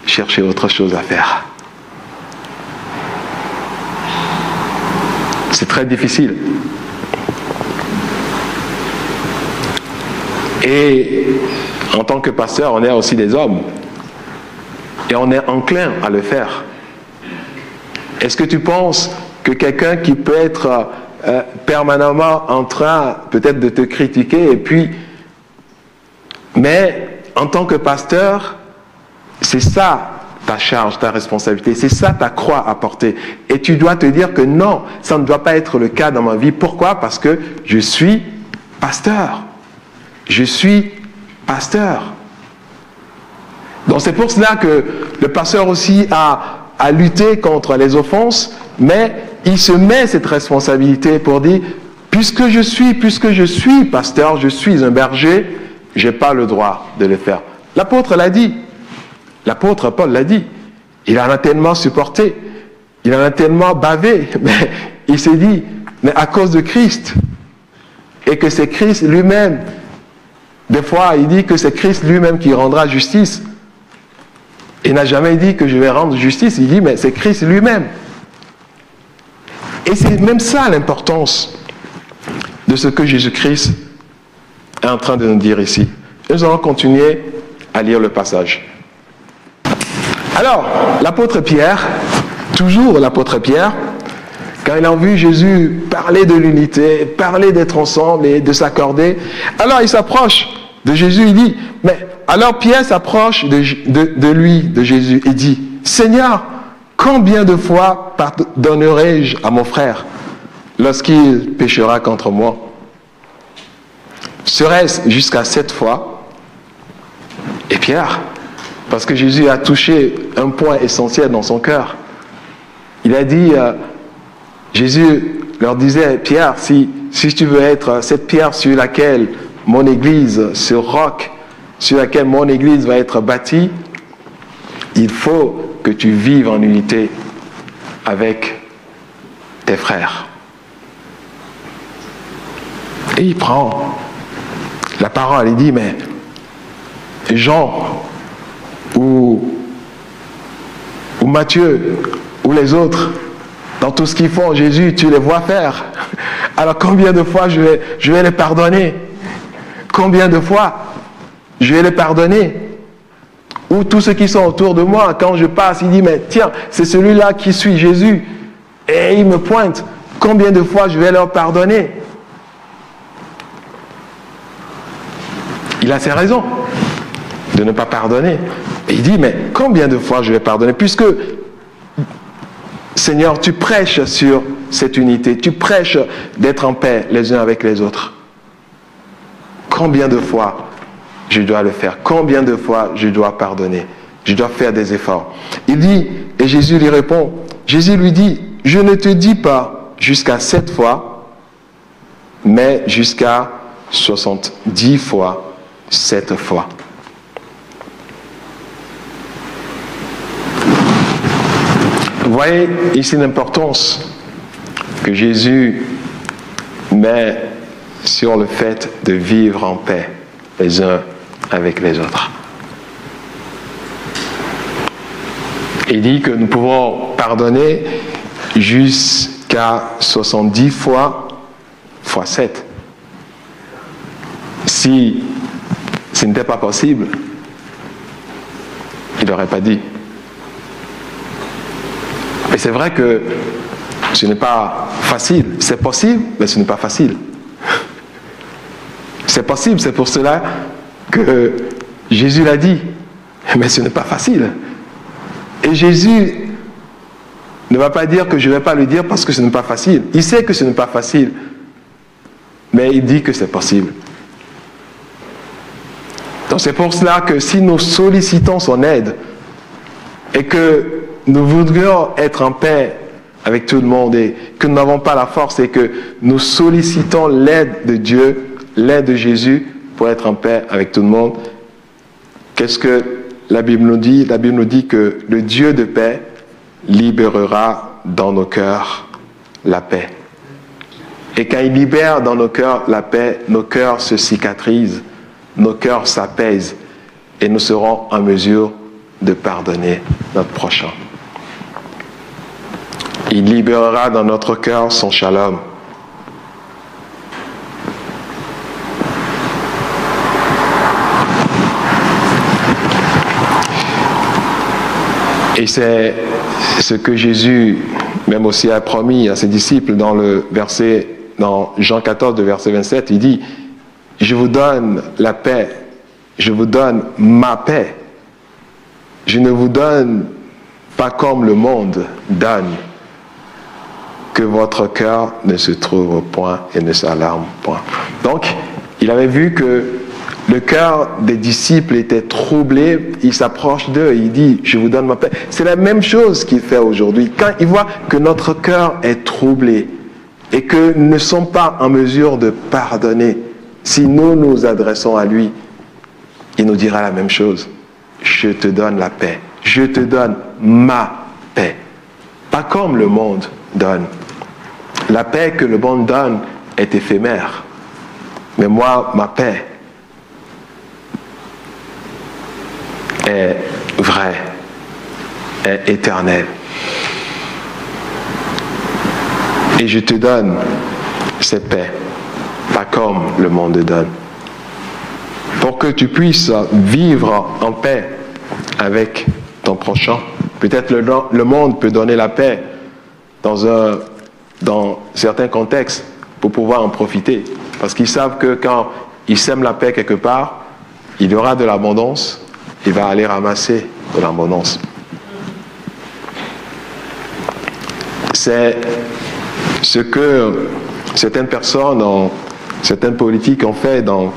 chercher autre chose à faire. C'est très difficile. Et en tant que pasteur, on est aussi des hommes. Et on est enclin à le faire. Est-ce que tu penses que quelqu'un qui peut être permanemment en train peut-être de te critiquer et puis... Mais en tant que pasteur, c'est ça ta charge, ta responsabilité, c'est ça ta croix à porter. Et tu dois te dire que non, ça ne doit pas être le cas dans ma vie. Pourquoi? Parce que je suis pasteur. Je suis pasteur. Donc c'est pour cela que le pasteur aussi a lutté contre les offenses, mais il se met cette responsabilité pour dire, puisque je suis pasteur, je suis un berger, je n'ai pas le droit de le faire. L'apôtre l'a dit. L'apôtre Paul l'a dit. Il en a tellement supporté. Il en a tellement bavé. Mais il s'est dit, mais à cause de Christ. Et que c'est Christ lui-même. Des fois, il dit que c'est Christ lui-même qui rendra justice. Il n'a jamais dit que je vais rendre justice. Il dit, mais c'est Christ lui-même. Et c'est même ça l'importance de ce que Jésus-Christ est en train de nous dire ici. Nous allons continuer à lire le passage. Alors, l'apôtre Pierre, toujours l'apôtre Pierre, quand il a vu Jésus parler de l'unité, parler d'être ensemble et de s'accorder, alors il s'approche de Jésus, il dit, mais alors Pierre s'approche de lui, de Jésus, et dit, Seigneur, combien de fois pardonnerai-je à mon frère lorsqu'il péchera contre moi? Serait-ce jusqu'à 7 fois? Et Pierre, parce que Jésus a touché un point essentiel dans son cœur, il a dit, Jésus leur disait, Pierre, si tu veux être cette pierre sur laquelle mon église, ce roc sur laquelle mon église va être bâtie, il faut que tu vives en unité avec tes frères. Et il prend la parole, il dit, mais Jean ou Matthieu ou les autres, dans tout ce qu'ils font, Jésus, tu les vois faire. Alors combien de fois je vais les pardonner? Combien de fois je vais les pardonner? Ou tous ceux qui sont autour de moi, quand je passe, il dit, mais tiens, c'est celui-là qui suit Jésus. Et il me pointe. Combien de fois je vais leur pardonner? Il a ses raisons de ne pas pardonner. Et il dit, mais combien de fois je vais pardonner? Puisque, Seigneur, tu prêches sur cette unité, tu prêches d'être en paix les uns avec les autres. Combien de fois je dois le faire? Combien de fois je dois pardonner? Je dois faire des efforts. Il dit, et Jésus lui répond, Jésus lui dit, je ne te dis pas jusqu'à 7 fois, mais jusqu'à 70 fois, 7 fois. Vous voyez ici l'importance que Jésus met sur le fait de vivre en paix les uns avec les autres. Il dit que nous pouvons pardonner jusqu'à 70 fois 7. Si ce n'était pas possible, il n'aurait pas dit. Et c'est vrai que ce n'est pas facile. C'est possible, mais ce n'est pas facile. C'est possible, c'est pour cela que Jésus l'a dit. Mais ce n'est pas facile. Et Jésus ne va pas dire que je ne vais pas le dire parce que ce n'est pas facile. Il sait que ce n'est pas facile. Mais il dit que c'est possible. Donc c'est pour cela que si nous sollicitons son aide et que nous voudrions être en paix avec tout le monde et que nous n'avons pas la force et que nous sollicitons l'aide de Dieu, l'aide de Jésus pour être en paix avec tout le monde, qu'est-ce que la Bible nous dit? La Bible nous dit que le Dieu de paix libérera dans nos cœurs la paix. Et quand il libère dans nos cœurs la paix, nos cœurs se cicatrisent, nos cœurs s'apaisent et nous serons en mesure de pardonner notre prochain. Il libérera dans notre cœur son shalom. Et c'est ce que Jésus, même aussi, a promis à ses disciples dans Jean 14, de verset 27. Il dit, « Je vous donne la paix, je vous donne ma paix. Je ne vous donne pas comme le monde donne, que votre cœur ne se trouve point et ne s'alarme point. » Donc, il avait vu que le cœur des disciples était troublé, il s'approche d'eux et il dit, je vous donne ma paix. C'est la même chose qu'il fait aujourd'hui. Quand il voit que notre cœur est troublé et que nous ne sommes pas en mesure de pardonner, si nous nous adressons à lui, il nous dira la même chose. Je te donne la paix. Je te donne ma paix. Pas comme le monde donne. La paix que le monde donne est éphémère. Mais moi, ma paix est vrai, est éternel. Et je te donne cette paix, pas comme le monde donne. Pour que tu puisses vivre en paix avec ton prochain. Peut-être le monde peut donner la paix dans certains contextes pour pouvoir en profiter. Parce qu'ils savent que quand ils sèment la paix quelque part, il y aura de l'abondance. Il va aller ramasser de l'abondance. C'est ce que certaines personnes, certaines politiques ont fait dans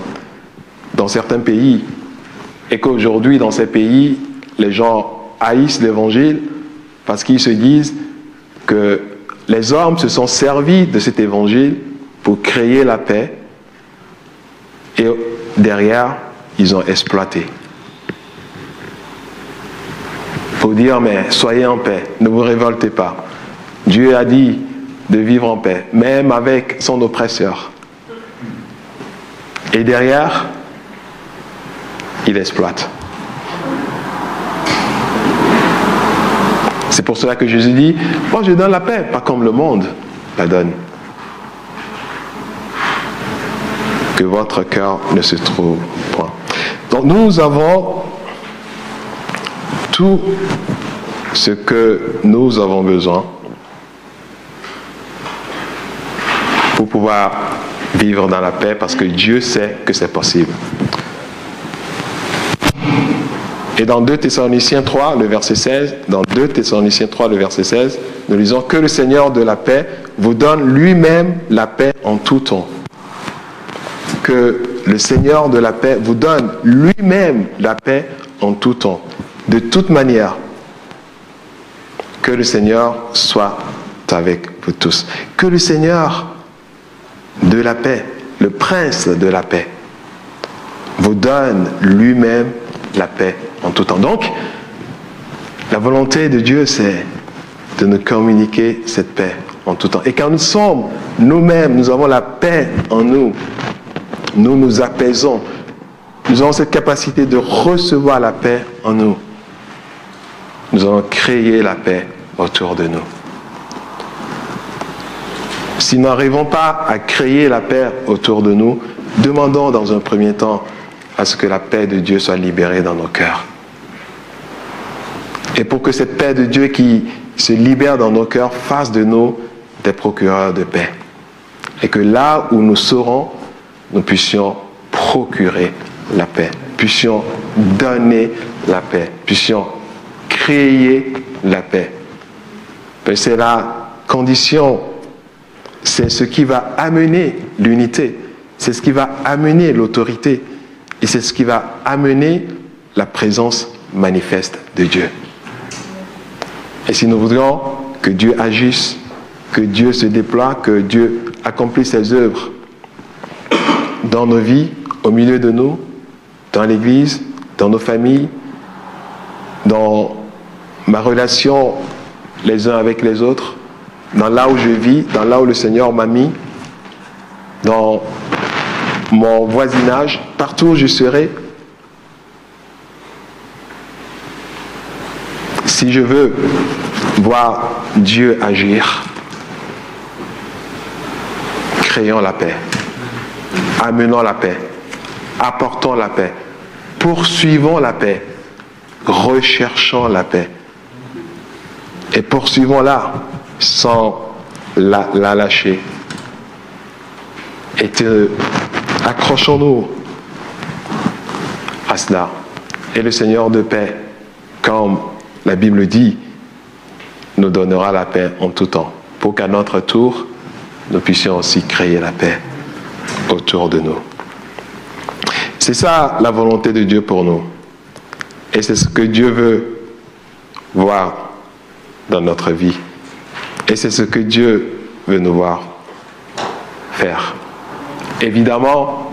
certains pays. Et qu'aujourd'hui, dans ces pays, les gens haïssent l'évangile parce qu'ils se disent que les hommes se sont servis de cet évangile pour créer la paix. Et derrière, ils ont exploité. Pour dire, mais soyez en paix, ne vous révoltez pas. Dieu a dit de vivre en paix, même avec son oppresseur. Et derrière, il exploite. C'est pour cela que Jésus dit, moi je donne la paix, pas comme le monde la donne. Que votre cœur ne se trouve point. Donc nous avons tout ce que nous avons besoin pour pouvoir vivre dans la paix parce que Dieu sait que c'est possible. Et dans 2 Thessaloniciens 3, le verset 16, nous lisons que le Seigneur de la paix vous donne lui-même la paix en tout temps. Que le Seigneur de la paix vous donne lui-même la paix en tout temps. De toute manière, que le Seigneur soit avec vous tous. Que le Seigneur de la paix, le prince de la paix, vous donne lui-même la paix en tout temps. Donc, la volonté de Dieu, c'est de nous communiquer cette paix en tout temps. Et quand nous sommes nous-mêmes, nous avons la paix en nous, nous nous apaisons, nous avons cette capacité de recevoir la paix en nous. Nous allons créer la paix autour de nous. Si nous n'arrivons pas à créer la paix autour de nous, demandons dans un premier temps à ce que la paix de Dieu soit libérée dans nos cœurs. Et pour que cette paix de Dieu qui se libère dans nos cœurs fasse de nous des procureurs de paix. Et que là où nous serons, nous puissions procurer la paix, puissions donner la paix, puissions créer la paix. C'est la condition, c'est ce qui va amener l'unité, c'est ce qui va amener l'autorité et c'est ce qui va amener la présence manifeste de Dieu. Et si nous voudrions que Dieu agisse, que Dieu se déploie, que Dieu accomplisse ses œuvres dans nos vies, au milieu de nous, dans l'Église, dans nos familles, dans ma relation les uns avec les autres, dans là où je vis, dans là où le Seigneur m'a mis, dans mon voisinage, partout où je serai, si je veux voir Dieu agir, créons la paix, amenons la paix, apportons la paix, poursuivons la paix, recherchons la paix et poursuivons-la sans la lâcher. Et accrochons-nous à cela. Et le Seigneur de paix, comme la Bible dit, nous donnera la paix en tout temps, pour qu'à notre tour, nous puissions aussi créer la paix autour de nous. C'est ça la volonté de Dieu pour nous. Et c'est ce que Dieu veut voir dans notre vie. Et c'est ce que Dieu veut nous voir faire. Évidemment,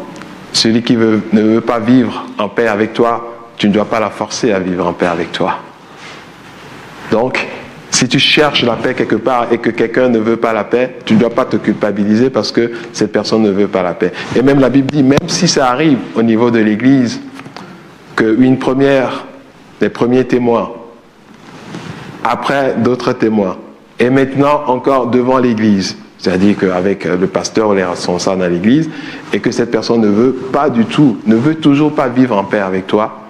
celui qui ne veut pas vivre en paix avec toi, tu ne dois pas la forcer à vivre en paix avec toi. Donc, si tu cherches la paix quelque part et que quelqu'un ne veut pas la paix, tu ne dois pas te culpabiliser parce que cette personne ne veut pas la paix. Et même la Bible dit, même si ça arrive au niveau de l'Église, des premiers témoins, après d'autres témoins, et maintenant encore devant l'Église, c'est-à-dire qu'avec le pasteur ou les responsables dans l'Église, et que cette personne ne veut pas du tout, ne veut toujours pas vivre en paix avec toi,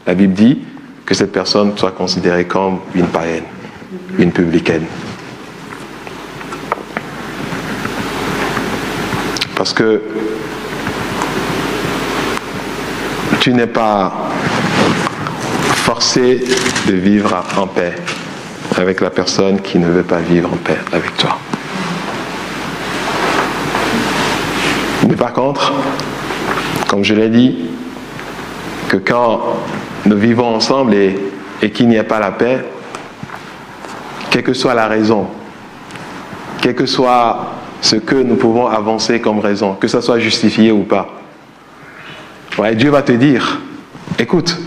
la Bible dit que cette personne soit considérée comme une païenne, une publicaine. Parce que tu n'es pas forcé de vivre en paix avec la personne qui ne veut pas vivre en paix avec toi. Mais par contre, comme je l'ai dit, que quand nous vivons ensemble et qu'il n'y a pas la paix, quelle que soit la raison, quel que soit ce que nous pouvons avancer comme raison, que ça soit justifié ou pas, ouais, Dieu va te dire, écoute,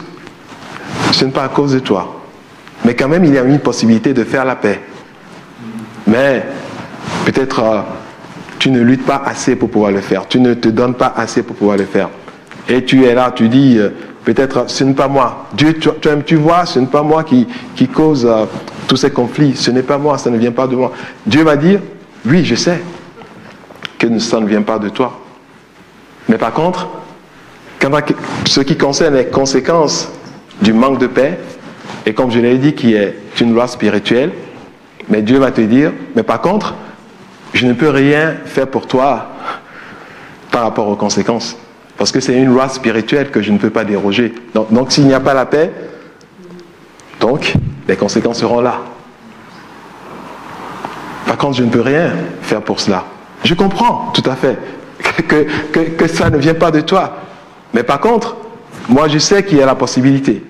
ce n'est pas à cause de toi, mais quand même il y a une possibilité de faire la paix. Mais peut-être tu ne luttes pas assez pour pouvoir le faire, tu ne te donnes pas assez pour pouvoir le faire. Et tu es là, tu dis, peut-être ce n'est pas moi. Dieu, tu vois, ce n'est pas moi qui cause tous ces conflits, ce n'est pas moi, ça ne vient pas de moi. Dieu va dire, oui, je sais que ça ne vient pas de toi. Mais par contre, ce qui concerne les conséquences du manque de paix, et comme je l'ai dit, qui est une loi spirituelle, mais Dieu va te dire, mais par contre, je ne peux rien faire pour toi par rapport aux conséquences. Parce que c'est une loi spirituelle que je ne peux pas déroger. Donc s'il n'y a pas la paix, donc les conséquences seront là. Par contre, je ne peux rien faire pour cela. Je comprends tout à fait que ça ne vient pas de toi. Mais par contre, moi je sais qu'il y a la possibilité.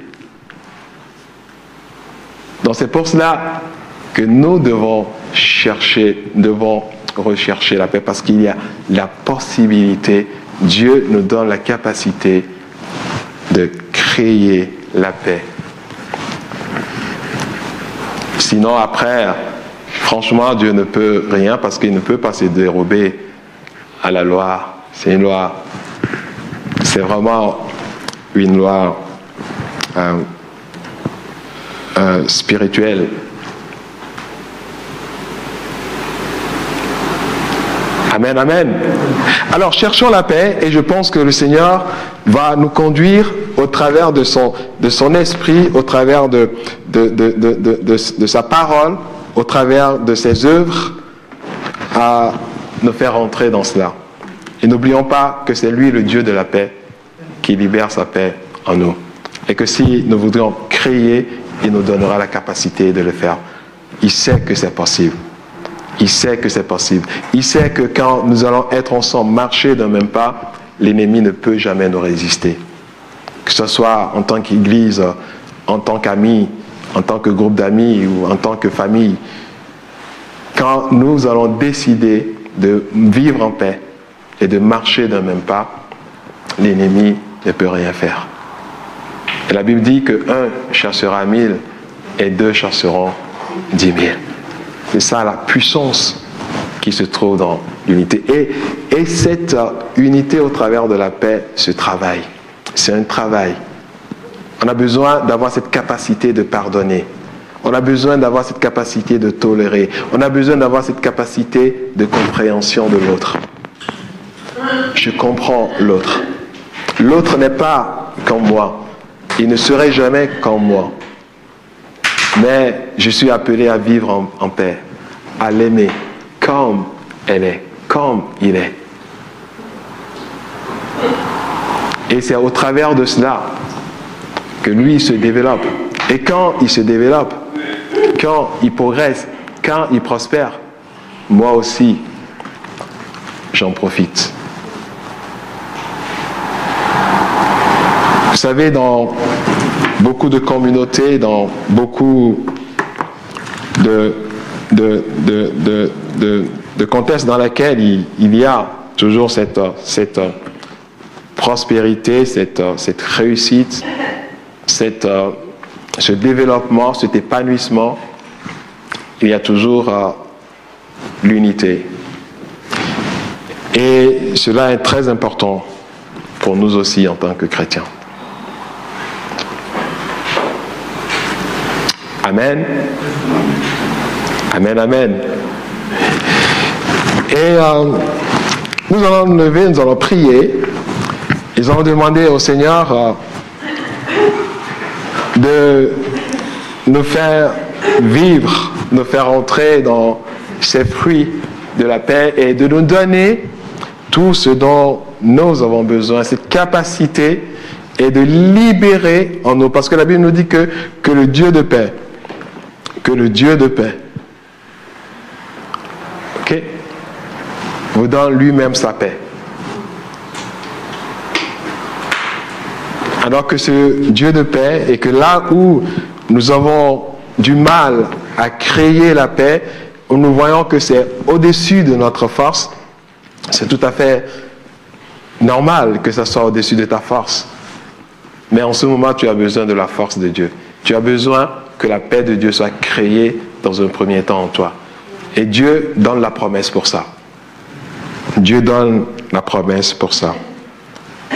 Donc c'est pour cela que nous devons rechercher la paix, parce qu'il y a la possibilité. Dieu nous donne la capacité de créer la paix. Sinon après, franchement, Dieu ne peut rien, parce qu'il ne peut pas se dérober à la loi. C'est une loi, c'est vraiment une loi spirituelle. Amen, amen. Alors cherchons la paix, et je pense que le Seigneur va nous conduire au travers de son esprit, au travers de sa parole, au travers de ses œuvres, à nous faire entrer dans cela. Et n'oublions pas que c'est lui le Dieu de la paix qui libère sa paix en nous. Et que si nous voudrions créer, il nous donnera la capacité de le faire. Il sait que c'est possible. Il sait que c'est possible. Il sait que quand nous allons être ensemble, marcher d'un même pas, l'ennemi ne peut jamais nous résister. Que ce soit en tant qu'Église, en tant qu'amis, en tant que groupe d'amis ou en tant que famille. Quand nous allons décider de vivre en paix et de marcher d'un même pas, l'ennemi ne peut rien faire. Et la Bible dit que 1 chassera 1000 et 2 chasseront 10 000. C'est ça la puissance qui se trouve dans l'unité. Et cette unité au travers de la paix se travaille. C'est un travail. On a besoin d'avoir cette capacité de pardonner. On a besoin d'avoir cette capacité de tolérer. On a besoin d'avoir cette capacité de compréhension de l'autre. Je comprends l'autre. L'autre n'est pas comme moi. Il ne serait jamais comme moi. Mais je suis appelé à vivre en paix, à l'aimer comme elle est, comme il est. Et c'est au travers de cela que lui se développe. Et quand il se développe, quand il progresse, quand il prospère, moi aussi, j'en profite. Vous savez, dans beaucoup de communautés, dans beaucoup de contextes dans lesquels il y a toujours cette prospérité, cette réussite, ce développement, cet épanouissement, il y a toujours l'unité. Et cela est très important pour nous aussi en tant que chrétiens. Amen. Amen, amen. Et nous allons nous lever, nous allons prier. Ils ont demandé au Seigneur de nous faire vivre, nous faire entrer dans ces fruits de la paix et de nous donner tout ce dont nous avons besoin, cette capacité et de libérer en nous. Parce que la Bible nous dit que le Dieu de paix, ok, vous donne lui-même sa paix. Alors que ce Dieu de paix, et que là où nous avons du mal à créer la paix, où nous voyons que c'est au-dessus de notre force, c'est tout à fait normal que ça soit au-dessus de ta force. Mais en ce moment, tu as besoin de la force de Dieu. Tu as besoin que la paix de Dieu soit créée dans un premier temps en toi. Et Dieu donne la promesse pour ça. Dieu donne la promesse pour ça.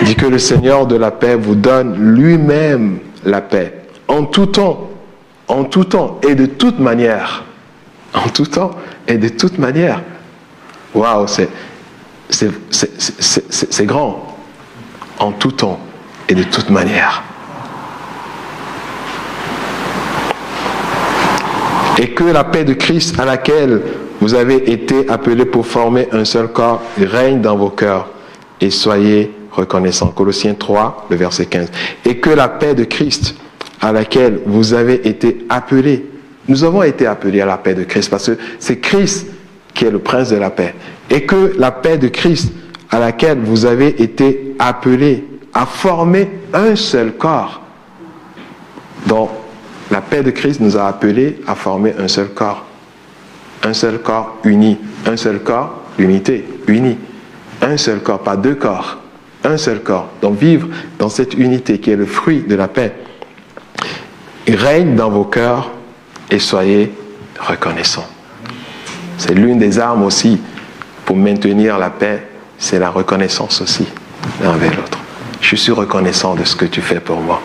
Il dit que le Seigneur de la paix vous donne lui-même la paix. En tout temps et de toute manière. En tout temps et de toute manière. Waouh, c'est grand. En tout temps et de toute manière. Et que la paix de Christ à laquelle vous avez été appelés pour former un seul corps règne dans vos cœurs et soyez reconnaissants. Colossiens 3, le verset 15. Et que la paix de Christ à laquelle vous avez été appelés, nous avons été appelés à la paix de Christ parce que c'est Christ qui est le prince de la paix. Et que la paix de Christ à laquelle vous avez été appelés à former un seul corps. Donc, la paix de Christ nous a appelés à former un seul corps. Un seul corps uni. Un seul corps, l'unité, uni. Un seul corps, pas deux corps. Un seul corps. Donc vivre dans cette unité qui est le fruit de la paix. Il règne dans vos cœurs et soyez reconnaissants. C'est l'une des armes aussi pour maintenir la paix, c'est la reconnaissance aussi l'un avec l'autre. Je suis reconnaissant de ce que tu fais pour moi.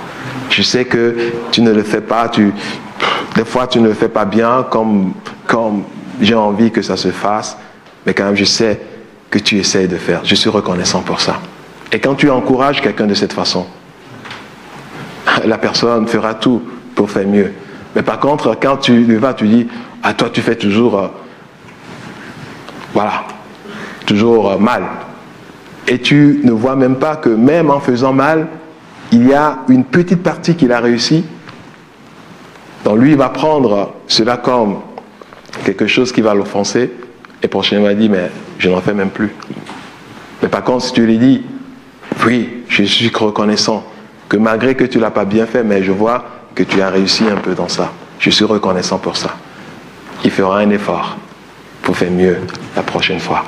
Je sais que tu ne le fais pas, des fois tu ne le fais pas bien comme j'ai envie que ça se fasse, mais quand même je sais que tu essaies de faire. Je suis reconnaissant pour ça. Et quand tu encourages quelqu'un de cette façon, la personne fera tout pour faire mieux. Mais par contre, quand tu vas, tu dis, ah toi tu fais toujours, toujours mal. Et tu ne vois même pas que même en faisant mal, il y a une petite partie qu'il a réussi. Donc lui, il va prendre cela comme quelque chose qui va l'offenser. Et prochainement, il va dire, mais je n'en fais même plus. Mais par contre, si tu lui dis, oui, je suis reconnaissant, que malgré que tu ne l'as pas bien fait, mais je vois que tu as réussi un peu dans ça. Je suis reconnaissant pour ça. Il fera un effort pour faire mieux la prochaine fois.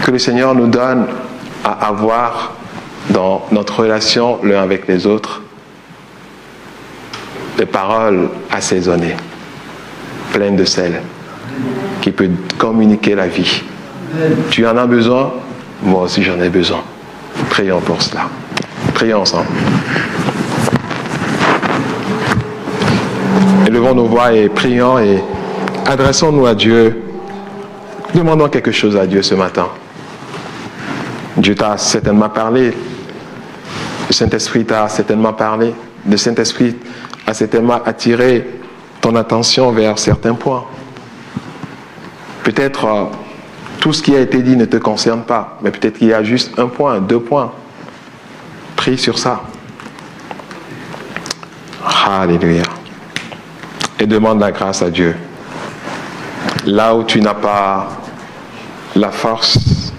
Que le Seigneur nous donne à avoir dans notre relation l'un avec les autres des paroles assaisonnées, pleines de sel, qui peut communiquer la vie. Tu en as besoin, moi aussi j'en ai besoin. Prions pour cela. Prions ensemble. Élevons nos voix et prions et adressons-nous à Dieu. Demandons quelque chose à Dieu ce matin. Dieu t'a certainement parlé. Le Saint-Esprit t'a certainement parlé. Le Saint-Esprit a certainement attiré ton attention vers certains points. Peut-être tout ce qui a été dit ne te concerne pas, mais peut-être qu'il y a juste un point, 2 points. Prie sur ça. Alléluia. Et demande la grâce à Dieu. Là où tu n'as pas la force,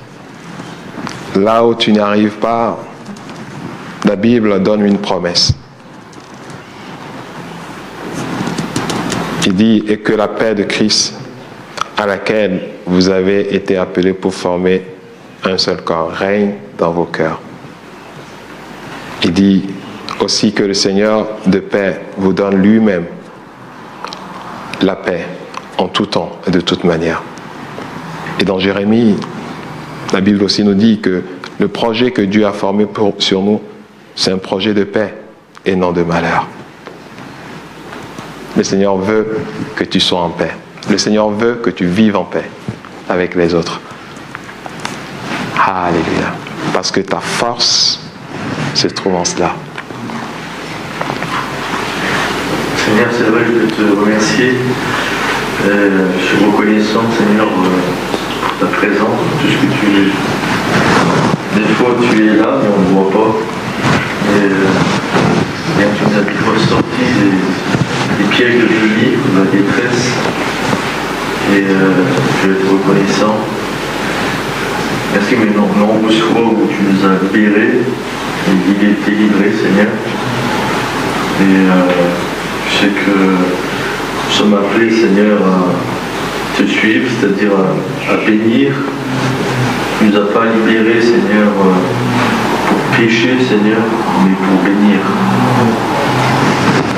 là où tu n'arrives pas, la Bible donne une promesse. Il dit, et que la paix de Christ, à laquelle vous avez été appelés pour former un seul corps, règne dans vos cœurs. Il dit aussi que le Seigneur de paix vous donne lui-même la paix en tout temps et de toute manière. Et dans Jérémie, la Bible aussi nous dit que le projet que Dieu a formé sur nous, c'est un projet de paix et non de malheur. Le Seigneur veut que tu sois en paix. Le Seigneur veut que tu vives en paix avec les autres. Alléluia. Parce que ta force se trouve en cela. Seigneur, c'est vrai, je veux te remercier. Je suis reconnaissant, Seigneur, pour ta présence, tout ce que tu es. Des fois, tu es là, mais on ne voit pas. Et tu nous as ressorti des pièges de l'ennemi, de la détresse. Et je vais être reconnaissant. Merci, mais nombreuses fois où tu nous as libérés, et délivrés, Seigneur. Et je sais que nous sommes appelés, Seigneur, à te suivre, c'est-à-dire à bénir. Tu ne nous as pas libérés, Seigneur, pour pécher, Seigneur, mais pour bénir.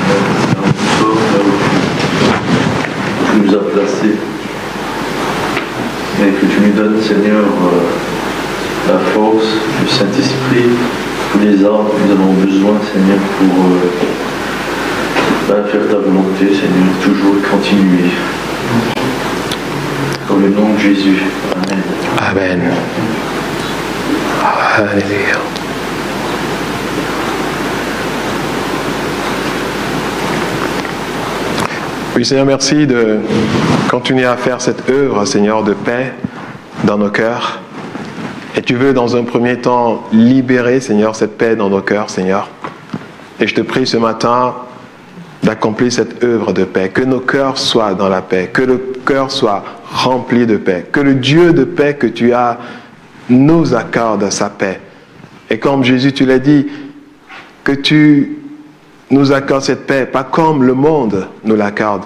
Là où tu sors, là où tu nous as placés. Et que tu nous donnes, Seigneur, la force, le Saint-Esprit, tous les armes que nous avons besoin, Seigneur, pour faire ta volonté, Seigneur, toujours continuer. Dans le nom de Jésus. Amen. Amen. Alléluia. Oui, Seigneur, merci de continuer à faire cette œuvre, Seigneur, de paix dans nos cœurs. Et tu veux, dans un premier temps, libérer, Seigneur, cette paix dans nos cœurs, Seigneur. Et je te prie ce matin d'accomplir cette œuvre de paix, que nos cœurs soient dans la paix, que le cœur soit rempli de paix, que le Dieu de paix que tu as nous accorde sa paix. Et comme Jésus, tu l'as dit, que tu nous accordes cette paix, pas comme le monde nous l'accorde,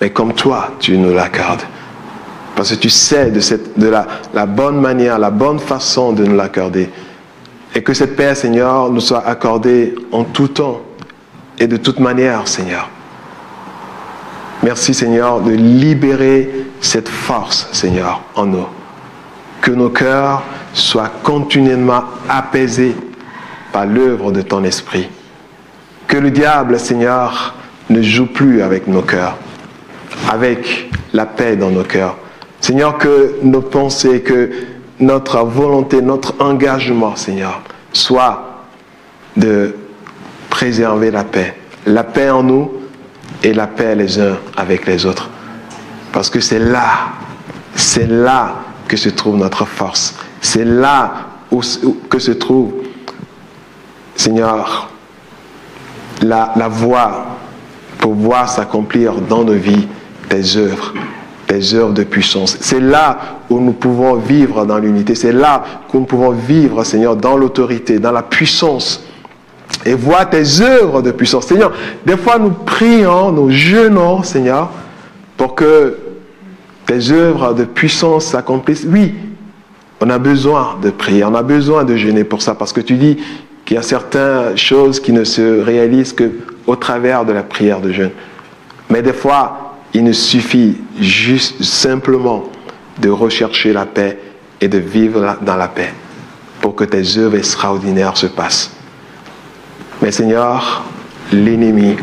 mais comme toi, tu nous l'accordes. Parce que tu sais de la bonne manière, la bonne façon de nous l'accorder. Et que cette paix, Seigneur, nous soit accordée en tout temps et de toute manière, Seigneur. Merci, Seigneur, de libérer cette force, Seigneur, en nous. Que nos cœurs soient continuellement apaisés par l'œuvre de ton esprit. Que le diable, Seigneur, ne joue plus avec nos cœurs, avec la paix dans nos cœurs. Seigneur, que nos pensées, que notre volonté, notre engagement, Seigneur, soit de préserver la paix en nous et la paix les uns avec les autres. Parce que c'est là que se trouve notre force. C'est là que se trouve, Seigneur, la voie pour voir s'accomplir dans nos vies tes œuvres de puissance. C'est là où nous pouvons vivre dans l'unité. C'est là que nous pouvons vivre, Seigneur, dans l'autorité, dans la puissance. Et voir tes œuvres de puissance. Seigneur, des fois nous prions, nous jeûnons, Seigneur, pour que tes œuvres de puissance s'accomplissent. Oui, on a besoin de prier, on a besoin de jeûner pour ça, parce que tu dis qu'il y a certaines choses qui ne se réalisent qu'au travers de la prière de jeûne. Mais des fois, Il nous suffit juste simplement de rechercher la paix et de vivre dans la paix pour que tes œuvres extraordinaires se passent. Mais Seigneur, l'ennemi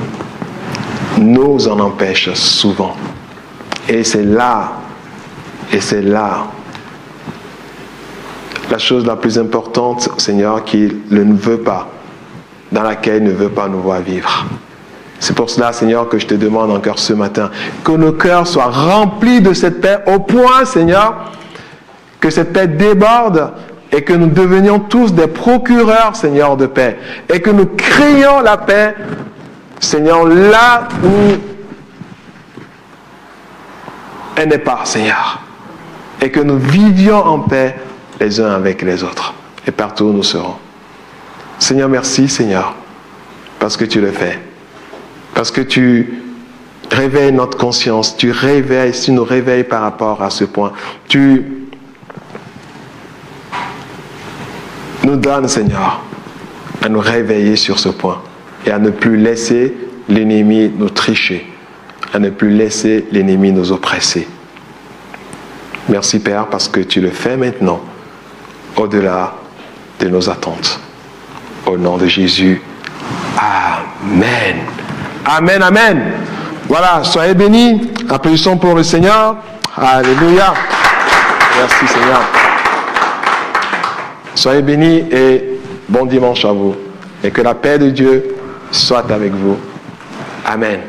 nous en empêche souvent. Et c'est là la chose la plus importante, Seigneur, qu'il ne veut pas, dans laquelle il ne veut pas nous voir vivre. C'est pour cela, Seigneur, que je te demande encore ce matin que nos cœurs soient remplis de cette paix au point, Seigneur, que cette paix déborde et que nous devenions tous des procureurs, Seigneur, de paix. Et que nous créions la paix, Seigneur, là où elle n'est pas, Seigneur. Et que nous vivions en paix les uns avec les autres. Et partout où nous serons. Seigneur, merci, Seigneur, parce que tu le fais. Parce que tu réveilles notre conscience. Tu nous réveilles par rapport à ce point. Tu nous donnes, Seigneur, à nous réveiller sur ce point. Et à ne plus laisser l'ennemi nous tricher. À ne plus laisser l'ennemi nous oppresser. Merci, Père, parce que tu le fais maintenant, au-delà de nos attentes. Au nom de Jésus. Amen. Amen, amen. Voilà, soyez bénis. Applaudissons pour le Seigneur. Alléluia. Merci, Seigneur. Soyez bénis et bon dimanche à vous. Et que la paix de Dieu soit avec vous. Amen.